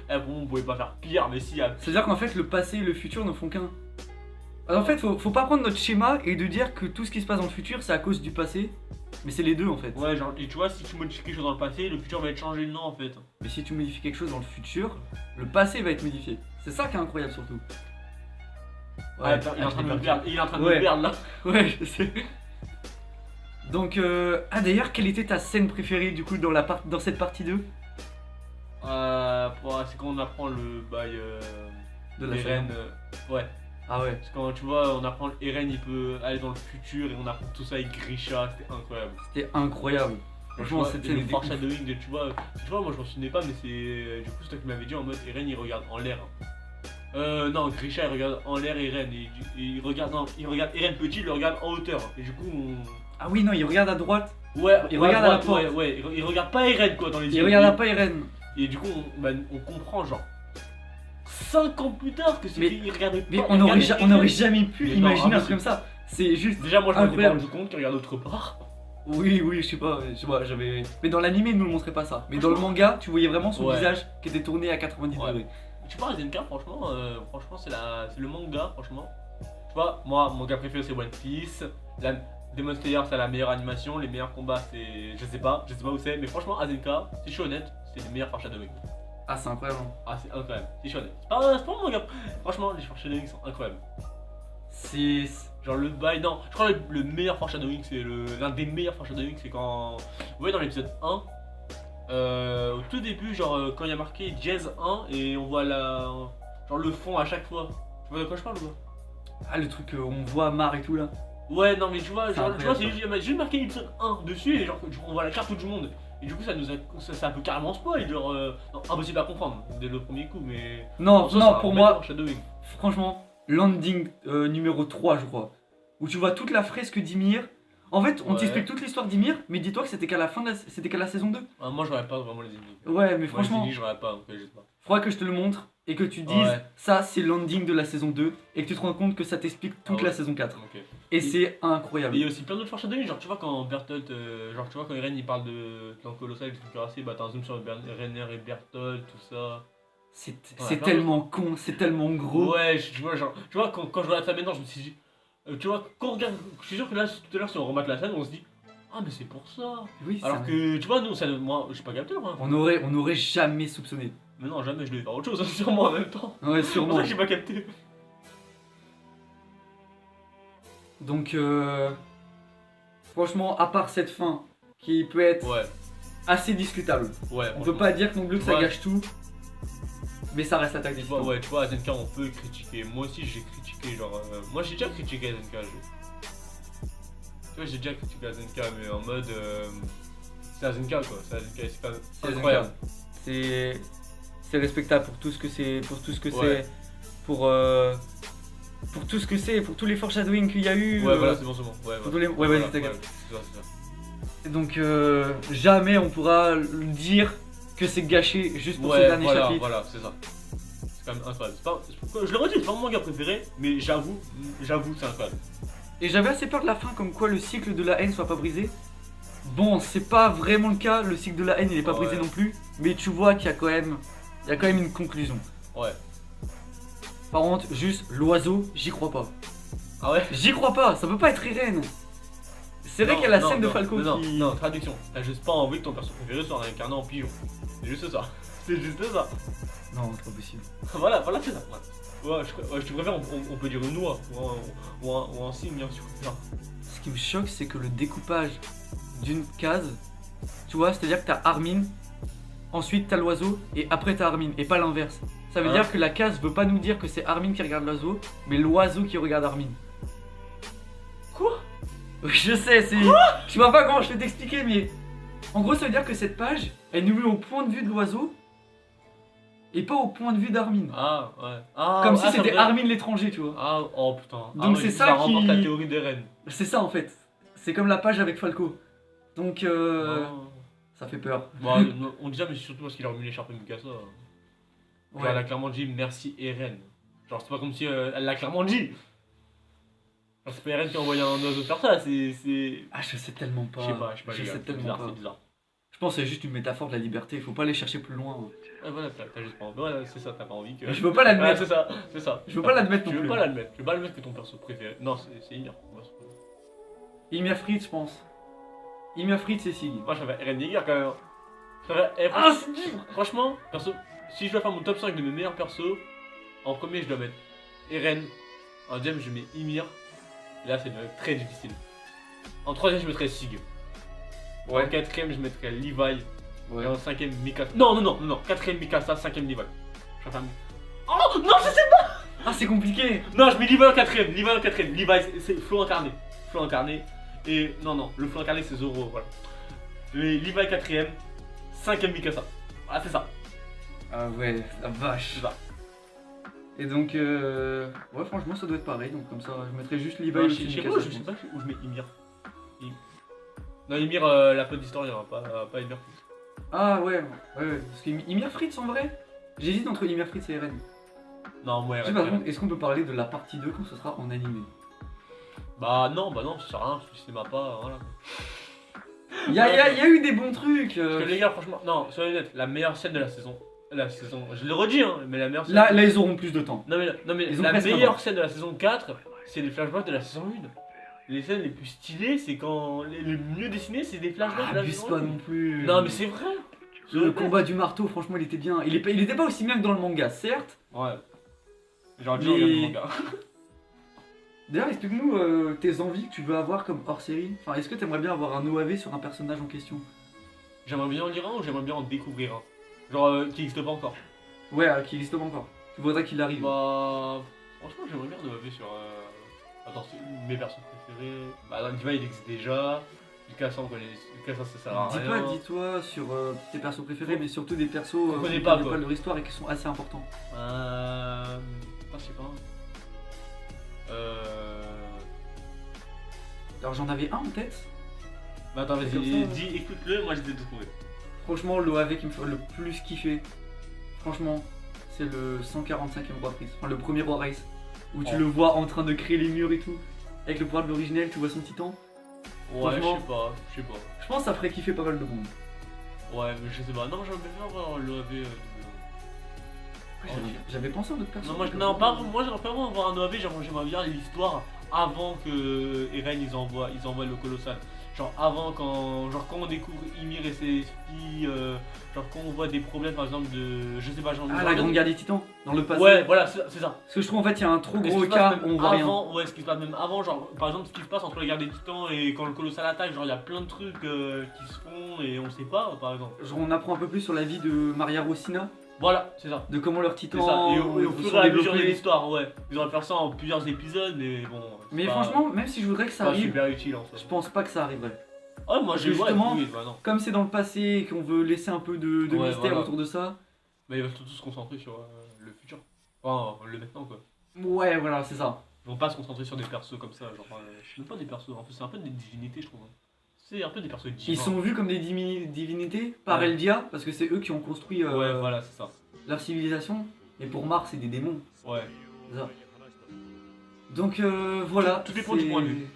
Eh bon, on pouvait pas faire pire, mais si. c'est-à-dire qu'en fait le passé et le futur ne font qu'un. Alors, en fait, faut pas prendre notre schéma et de dire que tout ce qui se passe dans le futur c'est à cause du passé, mais c'est les deux en fait. Ouais, genre, et tu vois, si tu modifies quelque chose dans le passé, le futur va être changé de nom en fait. Mais si tu modifies quelque chose dans le futur, le passé va être modifié. C'est ça qui est incroyable surtout. Ouais, attends, il est en train de me perdre. Il est en train de Ouais. me perdre là. Ouais, je sais. Donc, ah d'ailleurs, quelle était ta scène préférée du coup dans cette partie 2 C'est quand on apprend le bail de la Eren. série Ouais, Ah ouais. parce que quand tu vois, on apprend Eren, il peut aller dans le futur et on apprend tout ça avec Grisha, c'était incroyable. C'était incroyable. Franchement, cette scène le était foreshadowing de, tu vois, moi je m'en souvenais pas, mais c'est du coup c'est toi qui m'avais dit en mode Eren il regarde en l'air. Non, Grisha il regarde en l'air Eren et il regarde Eren petit, il le regarde en hauteur et du coup Ah oui, non, il regarde à droite. ouais, Il ouais, regarde à la droite, porte. ouais, il regarde pas Eren quoi dans les Il yeux. regarde pas Eren. Et du coup on comprend genre 5 ans plus tard que Mais- c'était il regardait pas. Mais il on aurait, regardait on aurait Eren. jamais pu Mais non, imaginer un impossible. truc comme ça. C'est juste. Déjà moi je m'en étais pas Incroyable. rendu compte qu'il regarde autre part. Oui, je sais pas, j'avais. Mais dans l'anime, ils nous le montraient pas ça. Mais dans le manga, tu voyais vraiment son Ouais. visage qui était tourné à 90 Ouais. degrés. Tu parles SNK, franchement, c'est le manga, franchement. Tu vois, moi, mon manga préféré c'est One Piece. Demon Slayer, c'est la meilleure animation. Les meilleurs combats, c'est. Je sais pas où c'est. Mais franchement, SNK, si je suis honnête, c'est le meilleur foreshadowing. Ah, c'est incroyable. Ah, c'est incroyable, si je suis honnête. C'est pas mon manga. Franchement, les foreshadowing sont incroyables. C'est. Genre le bail, non, je crois que le meilleur foreshadowing, c'est l'un des meilleurs foreshadowing, c'est quand. Vous voyez, dans l'épisode 1. Au tout début, genre quand il y a marqué Jazz 1 et on voit genre le fond à chaque fois. Tu vois de quoi je parle ou pas? Ah, le truc où on voit Mar et tout là. Ouais, non mais tu vois, C'est genre, tu vois, incroyable, c'est juste marqué épisode 1 dessus et genre on voit la carte du monde. Et du coup ça peut carrément spoil, genre non, impossible à comprendre dès le premier coup, mais Non, ça, non, c'est un pour bel moi, foreshadowing. franchement, landing numéro 3, je crois. Où tu vois toute la fresque d'Ymir. En fait, on Ouais. t'explique toute l'histoire d'Ymir, mais dis-toi que c'était qu'à la fin de c'était qu'à la saison 2. Ah, moi j'aurais pas vraiment les ennemis. Ouais, mais Moi, franchement, les ennemis, j'aurais pas, donc je sais pas. faudra que je te le montre et que tu dises Ouais. ça c'est l'ending de la saison 2 et que tu te rends compte que ça t'explique toute Ah ouais. la saison 4. Ok. Et Et- c'est incroyable. Et il y a aussi plein d'autres foreshadowing, genre tu vois quand Bertolt, genre tu vois quand Eren il parle de clan colossal et de cuirassé, bah t'as un zoom sur Renner et Bertolt, tout ça. C'est plein tellement con, c'est tellement gros. Ouais, tu vois, genre, tu vois quand je regarde ça maintenant, je me suis dit, tu vois, quand on regarde, je suis sûr que là tout à l'heure si on remate la scène, on se dit, ah mais c'est pour ça. Oui, Alors ça- que tu vois, nous, moi je suis pas capteur, hein. on aurait jamais soupçonné. Mais non, jamais je devais faire autre chose, sûrement en même temps. Ouais, C'est pour sûrement. ça que j'ai pas capté. Donc, franchement, à part cette fin qui peut être Ouais, assez discutable, ouais. on peut pas dire non plus que ça Ouais. gâche tout, mais ça reste attaque des Tu vois, Titans. ouais, tu vois, SNK on peut critiquer. Moi aussi j'ai critiqué, genre. Moi j'ai déjà critiqué SNK. Tu vois, j'ai déjà critiqué SNK, mais en mode. C'est SNK quoi, c'est SNK, c'est quand même C'est incroyable. C'est respectable pour tout ce que c'est, pour tout ce que Ouais. c'est, pour tout ce que c'est, pour tous les foreshadowing qu'il y a eu. Ouais, voilà, c'est bon. Ouais, pour voilà. tous les- ouais, Voilà, vas-y, t'inquiète. c'est ça. Donc jamais on pourra dire que c'est gâché juste pour ce Ouais, dernier voilà, chapitre. voilà, c'est ça. C'est quand même incroyable. Je le redis, c'est pas mon manga préféré, mais j'avoue, c'est incroyable. Et j'avais assez peur de la fin, comme quoi le cycle de la haine soit pas brisé. Bon, c'est pas vraiment le cas, le cycle de la haine il est pas brisé non plus, mais tu vois qu'il y a quand même une conclusion. Ouais. Par contre, juste l'oiseau, j'y crois pas. Ah ouais? J'y crois pas, ça peut pas être Irène. C'est vrai qu'il y a la scène de Falco qui... Non, traduction. T'as juste pas envie que ton perso préféré soit réincarné en pigeon. C'est juste ça. C'est juste ça. Non, c'est pas possible. Voilà, c'est ça. Ouais, je préfère, on peut dire une oie ou un cygne, bien sûr. Ce qui me choque, c'est que le découpage d'une case, tu vois, c'est-à-dire que t'as Armin, ensuite t'as l'oiseau, et après t'as Armin, et pas l'inverse. Ça veut dire que la case veut pas nous dire que c'est Armin qui regarde l'oiseau, mais l'oiseau qui regarde Armin. Quoi? Je sais, c'est... Je vois pas comment je vais t'expliquer, mais... En gros, ça veut dire que cette page, elle nous met au point de vue de l'oiseau, et pas au point de vue d'Armin. Ah, ouais. Ah, comme si ça c'était me- Armin l'étranger, tu vois. Ah, oh putain. Donc c'est ça qui- remporte la théorie des reines. C'est ça en fait. C'est comme la page avec Falco. Donc Oh. ça fait peur. Bon, on dit ça, mais surtout parce qu'il a remis l'écharpe de Mikasa. Genre, Ouais. elle a clairement dit merci Eren. Genre, c'est pas comme si elle l'a clairement dit. Genre, c'est pas Eren qui a envoyé un oiseau faire ça, c'est. Ah, je sais tellement pas. Je sais pas, Je les gars, sais c'est tellement bizarre, pas. c'est bizarre. Je pense que c'est juste une métaphore de la liberté. Faut pas aller chercher plus loin. Ouais, voilà, t'as juste pas envie. Voilà, c'est ça, t'as pas envie que. Je veux pas Ouais, l'admettre. c'est ça. Je veux pas l'admettre non Tu veux plus. pas l'admettre. Tu veux pas l'admettre que ton perso préféré. Non, c'est Ymir. Ymir Fritz, je pense. Ymir Fritz et Sig. Moi, j'avais Eren Yeager quand même. Eh, Ah, franchement, c'est dur. franchement, perso, si je dois faire mon top 5 de mes meilleurs persos, en premier, je dois mettre Eren. En deuxième, je mets Ymir. Là, c'est très difficile. En troisième, je mettrais Sig. En quatrième, je mettrais Levi. Ouais. Et en cinquième, Mikasa. Non. Quatrième, Mikasa. Cinquième, Levi. Je vais faire... Oh non, je sais Ah, c'est compliqué. pas. Non, je mets Levi en quatrième. Levi, c'est Flo incarné. Et non, le Flo incarné, c'est Zoro. Voilà. Et Levi quatrième. Cinquième, Mikasa. Ah, c'est ça. Ah ouais, la vache. C'est ça. Et donc ouais, franchement, ça doit être pareil. Donc comme ça, je mettrais juste Levi Non, au je sais Mikasa, pas, je je sais pense. pas où je mets Ymir. Non, Ymir, la pote d'historien, hein, pas Ymir. Ah ouais. Parce que Ymir Fritz en vrai, j'hésite entre Ymir Fritz et Eren. Non, ouais, Je sais pas, par contre, est-ce qu'on peut parler de la partie 2 quand ce sera en animé? Bah non, ça sert à rien, je cinéma pas, voilà. Il y a eu des bons trucs. Parce que les gars, franchement, non, soyez honnêtes, la meilleure scène de la saison, je le redis, hein, mais la meilleure scène. Là, ils auront plus de temps. Non, mais ils ont la presque meilleure scène de la saison 4, c'est les flashbacks de la saison 1. Les scènes les plus stylées, c'est quand. Les mieux dessinées, c'est des flashbacks de la Abuse saison pas 1. non plus. Non, mais c'est vrai. Le combat du marteau, franchement, il était bien. Il était pas aussi bien que dans le manga, certes. Ouais. J'aurais dû Mais- regarder le manga. D'ailleurs, explique-nous tes envies que tu veux avoir comme hors série. Enfin, est-ce que t'aimerais bien avoir un OAV sur un personnage en question? J'aimerais bien en lire un ou j'aimerais bien en découvrir un. Genre qui n'existe pas encore. Ouais, qui existe pas encore. Tu voudrais qu'il arrive. Bah. Franchement, j'aimerais bien de sur. Attends, c'est mes persos préférés. Bah, Diva il existe déjà. Mikasa, on connaît. Mikasa, ça sert à rien. Dis-toi sur tes persos préférés, mais surtout des persos Qu'on qui connaît pas, quoi. leur histoire et qui sont assez importants. Je sais pas. Alors j'en avais un en tête. Bah attends, C'est comme vas-y, ça, dis, écoute-le, moi j'essaie de trouver. Franchement, l'OAV qui me fait le plus kiffer, franchement, c'est le 145e roi Race. Enfin, le premier roi Race. Où tu Oh. le vois en train de créer les murs et tout. Avec le pouvoir de l'originel, tu vois son titan. Ouais, je Franchement. sais pas. Je pense que ça ferait kiffer pas mal de monde. Ouais, mais je sais pas. Non, j'aimerais bien voir l'OAV. J'avais pensé à d'autres personnes. Non, moi j'aimerais pas vraiment avoir un OAV, j'aimerais bien l'histoire avant que Eren ils envoient le colossal. Genre avant quand on découvre Ymir et ses filles, genre quand on voit des problèmes par exemple de. Je sais pas, genre. Ah, la grande guerre des titans, dans le passé. Ouais, voilà, c'est ça. Parce que je trouve en fait il y a un trop Mais ce gros qui se passe écart où même on voit rien. avant, ouais, ce qui se passe même avant, genre par exemple ce qui se passe entre la guerre des titans et quand le colossal attaque, genre il y a plein de trucs qui se font et on sait pas par exemple. Genre on apprend un peu plus sur la vie de Maria Rossina, Voilà, c'est ça. de comment leurs C'est titans ça. Et au se fur sont et à mesure de développés. l'histoire, ouais. Ils auraient faire ça en plusieurs épisodes, mais bon. c'est Mais pas- franchement, même si je voudrais que ça pas arrive, super utile en soi. je pense pas que ça arriverait. Oh, moi j'ai justement, oui, bah non. Comme c'est dans le passé et qu'on veut laisser un peu de Ouais, mystère voilà. autour de ça. Mais ils vont surtout se concentrer sur le futur. Enfin, le maintenant quoi. Ouais, voilà, c'est ça. Ils vont pas se concentrer sur des persos comme ça, genre. Même pas des persos, en fait c'est un peu des divinités je trouve. Hein. C'est un peu des persos divins. Ils sont vus comme des divinités par Ouais. Eldia, parce que c'est eux qui ont construit Ouais, voilà, c'est ça. leur civilisation. Et pour Mars, c'est des démons. Ouais. C'est ça. Donc voilà. Tout dépend du point de vue.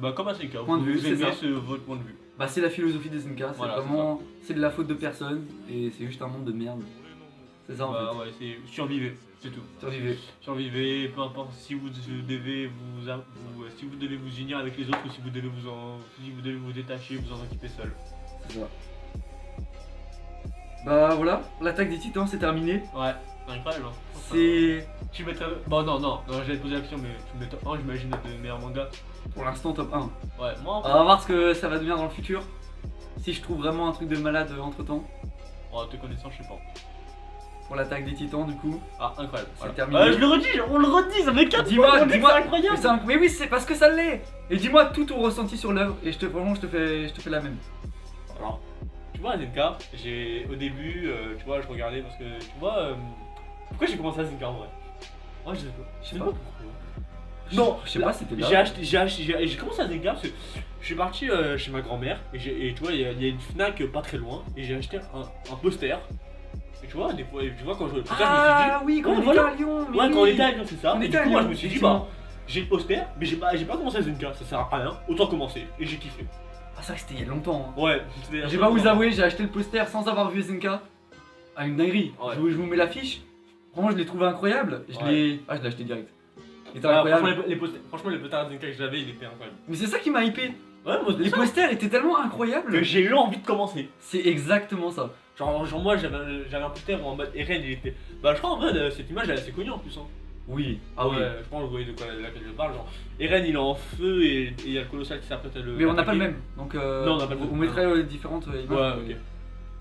Bah, comme Asenka, Point de vue, vous c'est aimez ça. votre point de vue. Bah c'est la philosophie des Zenka, c'est Voilà, vraiment, c'est de la faute de personne et c'est juste un monde de merde. C'est ça en Bah, fait. ouais, c'est survivez, c'est tout. Survivez. Survivez, peu importe si vous devez si vous devez vous unir avec les autres ou si vous devez vous détacher, vous en occuper seul. C'est ça. Bah voilà, l'attaque des titans c'est terminé. Ouais, c'est incroyable. Hein. C'est Tu mettrais. Bon, non, j'allais te poser la question, mais tu me mets top 1, j'imagine, de meilleur manga. pour l'instant top 1. Ouais, moi, On va voir ce que ça va devenir dans le futur. Si je trouve vraiment un truc de malade entre temps. te connaissant, je sais pas. Pour l'attaque des titans du coup. Ah, incroyable. C'est Voilà. terminé. Je le redis, on le redit, ça fait 4 Dis-moi, fois, on dit que dis-moi. c'est incroyable. Mais oui c'est parce que ça l'est. Et dis-moi tout ton ressenti sur l'œuvre et vraiment je te fais la même. Alors, tu vois, Asenka, au début, tu vois, je regardais parce que, tu vois, pourquoi j'ai commencé Asenka en vrai? Moi, je sais pas. Je sais pas. pourquoi. Non, Je sais pas, c'était là. j'ai commencé Asenka parce que je suis parti chez ma grand-mère et tu vois, il y a une Fnac pas très loin et j'ai acheté un poster. Et tu vois, des fois, quand je vois le poster, Ah oui, quand Ouais, on était voilà. à Lyon. mais ouais, quand on oui. était à Lyon, c'est ça. On Et était du à coup, moi, Lyon, je me suis dit, effectivement. bah, j'ai le poster, mais j'ai pas commencé Asenka, ça sert à rien, autant commencer. Et j'ai kiffé. Ah ça c'était il y a longtemps. Hein. Ouais, J'ai pas vous avouer, j'ai acheté le poster sans avoir vu Zenka. Ah une dinguerie. Ouais. Je vous mets l'affiche. Franchement je l'ai trouvé incroyable. Je l'ai acheté direct. Il était Ouais, incroyable. franchement, les posters Asenka que j'avais, il était incroyable. Mais c'est ça qui m'a hypé. Ouais, moi, Les posters étaient tellement incroyables. que j'ai eu envie de commencer. C'est exactement ça. Genre moi j'avais un poster où en mode Eren il était. Bah je crois en vrai cette image elle est assez connue en plus hein. Oui. Ah ouais, je pense que vous voyez de quoi laquelle je parle. Genre Eren il est en feu et il y a le colossal qui s'apprête à le. Mais on n'a pas le attaquer. même. Donc Non, on n'a pas le même. on mettrait différentes images. Ouais, ok.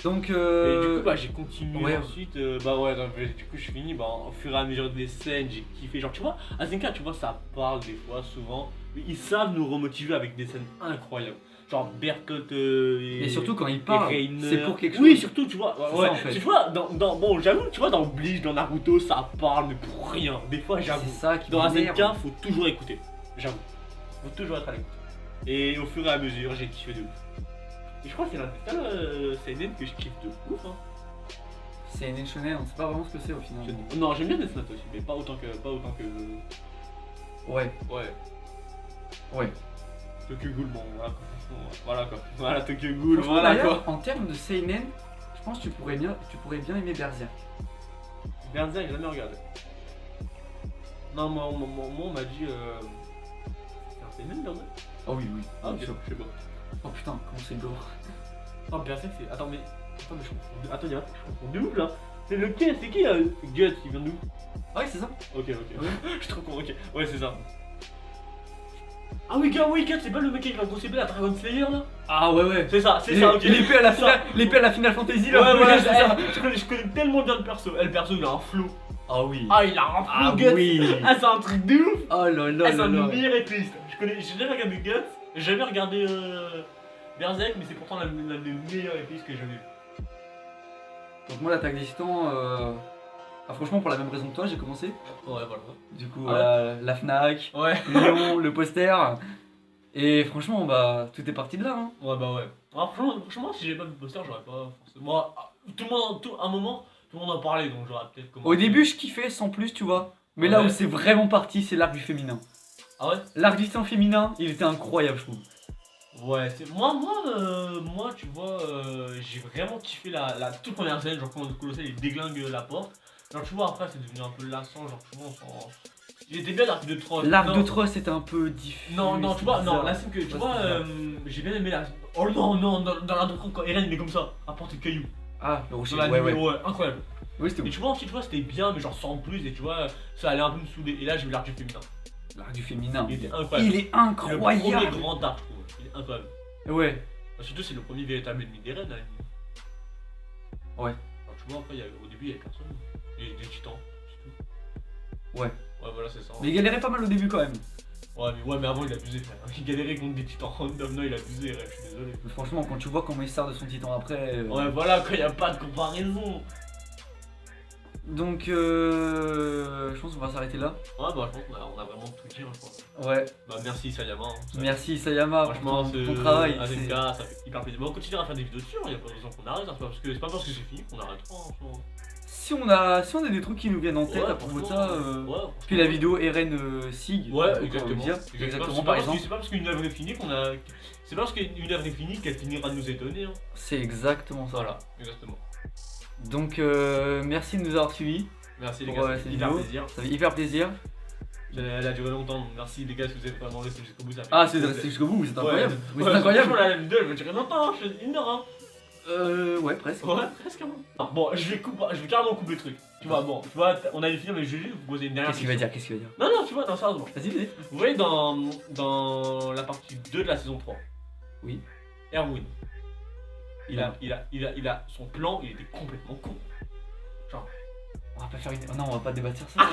Donc Et du coup bah j'ai continué ouais. ensuite, bah ouais non, mais du coup je finis, bah au fur et à mesure des scènes j'ai kiffé, genre tu vois, Asenka tu vois ça parle des fois souvent, mais ils savent nous remotiver avec des scènes incroyables, genre Bertolt et surtout quand il parle, Rainer. c'est pour quelque chose. Oui surtout tu vois, C'est ouais, ça, en fait. tu vois, bon j'avoue tu vois dans Bleach, dans Naruto ça parle mais pour rien, des fois C'est j'avoue, ça qui dans m'énerve. Asenka faut toujours écouter, j'avoue, faut toujours être à l'écoute, et au fur et à mesure j'ai kiffé de ouf. Et je crois que c'est l'un des seuls seinen que je kiffe de ouf hein. C'est une shonen, on sait pas vraiment ce que c'est au final. Non, j'aime bien Death Note aussi, mais pas autant que. Ouais. Ouais. Tokyo Ghoul, bon, voilà quoi. Voilà Tokyo Ghoul, Franchement, voilà d'ailleurs, quoi. en termes de seinen, je pense que tu pourrais bien aimer Berserk. Berserk, j'ai jamais regardé. Non, moi on m'a dit. C'est un seinen Berserk? Oh oui, oui. Ah, ok, bien sûr. je sais pas. Oh putain, comment c'est gore. Oh, Berserk, c'est. Attends, mais je confonds. Attends, je confonds de ouf là. C'est lequel? C'est qui Guts, il vient d'où? Ah oui, c'est ça. Ok. Je suis trop con, ok. Ouais, c'est ça. Ah oui, Guts, c'est pas le mec qui a concept la Dragon Slayer là? Ah ouais. C'est ça, ok. L'épée à la finale, Ça. l'épée à la Final Fantasy là. Ouais, voilà, c'est ça. je connais tellement bien le perso. Le perso, il a un flow. Ah oui. Ah, il a un flow, Ah Guts. oui. Ah, c'est un truc de ouf. Oh là là Ah, c'est là un de là. nos meilleurs épistes. J'ai jamais regardé Guts, j'ai jamais regardé Berserk, mais c'est pourtant l'un des meilleurs épistes que j'ai vu. Donc moi l'attaque des titans, franchement pour la même raison que toi j'ai commencé. Ouais, voilà. Du coup Ah la Fnac, Ouais. Lyon, le poster. Et franchement bah tout est parti de là. Hein. Ouais, bah ouais. Alors, franchement, si j'avais pas vu le poster, j'aurais pas forcément. Un moment, tout le monde en parlait, donc j'aurais peut-être commencé. Au début je kiffais sans plus tu vois. Mais là Ouais. où c'est vraiment parti c'est l'arc du féminin. Ah ouais? L'arc du titan féminin il était incroyable je trouve. Ouais, c'est. Moi, tu vois, j'ai vraiment kiffé la toute première scène, genre quand le colossal il déglingue la porte. Genre, tu vois, après c'est devenu un peu lassant, genre, tu vois, il était bien l'arc de Tross. L'arc Non. de Tross c'était un peu diffus. Non, tu vois, non, bizarre. la scène que tu Ouais, vois, c'était bizarre. j'ai bien aimé la. Oh non, dans l'arc de Tross, quand Eren il est comme ça, à portée de cailloux. Ah le rocher, Dans la ouais. ouais, incroyable. Oui c'était Et ouf. tu vois, ensuite, tu vois, c'était bien, mais genre sans plus, et tu vois, ça allait un peu me saouler. Et là, j'ai vu l'arc du féminin. L'arc du féminin. Il était incroyable. Il est C'est le premier incroyable. grand arc, je trouve. Il est incroyable. Ouais. Surtout, c'est le premier véritable ennemi d'Eren. Hein. Ouais. Alors, tu vois, après, au début, il y avait personne. Il y avait des titans, c'est tout. Ouais. Ouais, voilà, c'est ça. Mais il galérait pas mal au début quand même. Ouais, mais avant, il abusait, frère. Il galérait contre des titans random, non, il abusait, Eren, je suis désolé. Mais franchement, quand tu vois comment il sort de son titan après. Ouais, voilà, quand il n'y a pas de comparaison. Donc, je pense qu'on va s'arrêter là. Ouais, bah, je pense qu'on a vraiment tout dit, hein, je crois. Ouais. Bah, merci, Sayama. Hein. Merci Sayama pour Franchement, ton travail. AZK, ça fait hyper plaisir. Bon, on continuera à faire des vidéos dessus, il n'y a pas de raison qu'on arrête, hein, c'est pas parce que c'est fini qu'on arrêtera. Hein, si on a des trucs qui nous viennent en tête Ouais, à propos de franchement, ça. ouais. Puis la vidéo Eren Sig. Ouais, on peut exactement. dire. Exactement, par exemple. C'est pas parce qu'une œuvre est finie qu'on a. C'est pas parce qu'une œuvre est finie qu'elle finira de nous étonner. Hein. C'est exactement ça. Voilà, exactement. Donc merci de nous avoir suivis. Merci les Pour, gars, cette c'était hyper vidéo. plaisir. Ça fait hyper plaisir. Elle a duré longtemps. Merci les gars si vous êtes vraiment restés jusqu'au bout. Ça fait Ah, plaisir. c'est resté jusqu'au bout, c'est incroyable. Ouais, C'est incroyable. franchement, la vidéo elle va durer longtemps, je fais 1 heure. Hein. Ouais, presque. Ouais, presque. Hein. Bon, je vais carrément couper le truc. Tu vois, bon, tu vois, on allait finir, mais je vais juste vous poser une dernière Qu'est-ce qu'il va dire? Qu'est-ce qu'il va dire? Non, non, tu vois, non, sérieusement. Vas-y, vas-y. Vous voyez dans la partie 2 de la saison 3. Oui. Erwin. Il a son plan, il était complètement con. On va pas faire une. Oh non, on va pas débattre sur ça.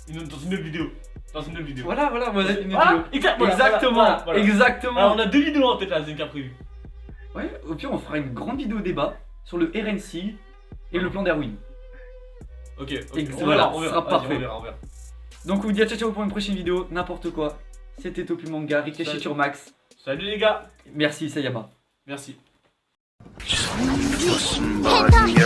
Dans une autre vidéo. Dans une autre vidéo. Voilà, voilà, une Ah, vidéo. voilà, Exactement, voilà. exactement. Alors on a 2 vidéos en tête là, Zenka prévu. Ouais, au pire, on fera une grande vidéo débat sur le RNC et le plan d'Erwin. Ok, Voilà, on ce verra, sera parfait. on verra. Donc, on vous dit à ciao ciao pour une prochaine vidéo, n'importe quoi. C'était Topi Manga, Rikeshi Salut. Turmax. Salut les gars. Merci, Sayama. Merci. Somebody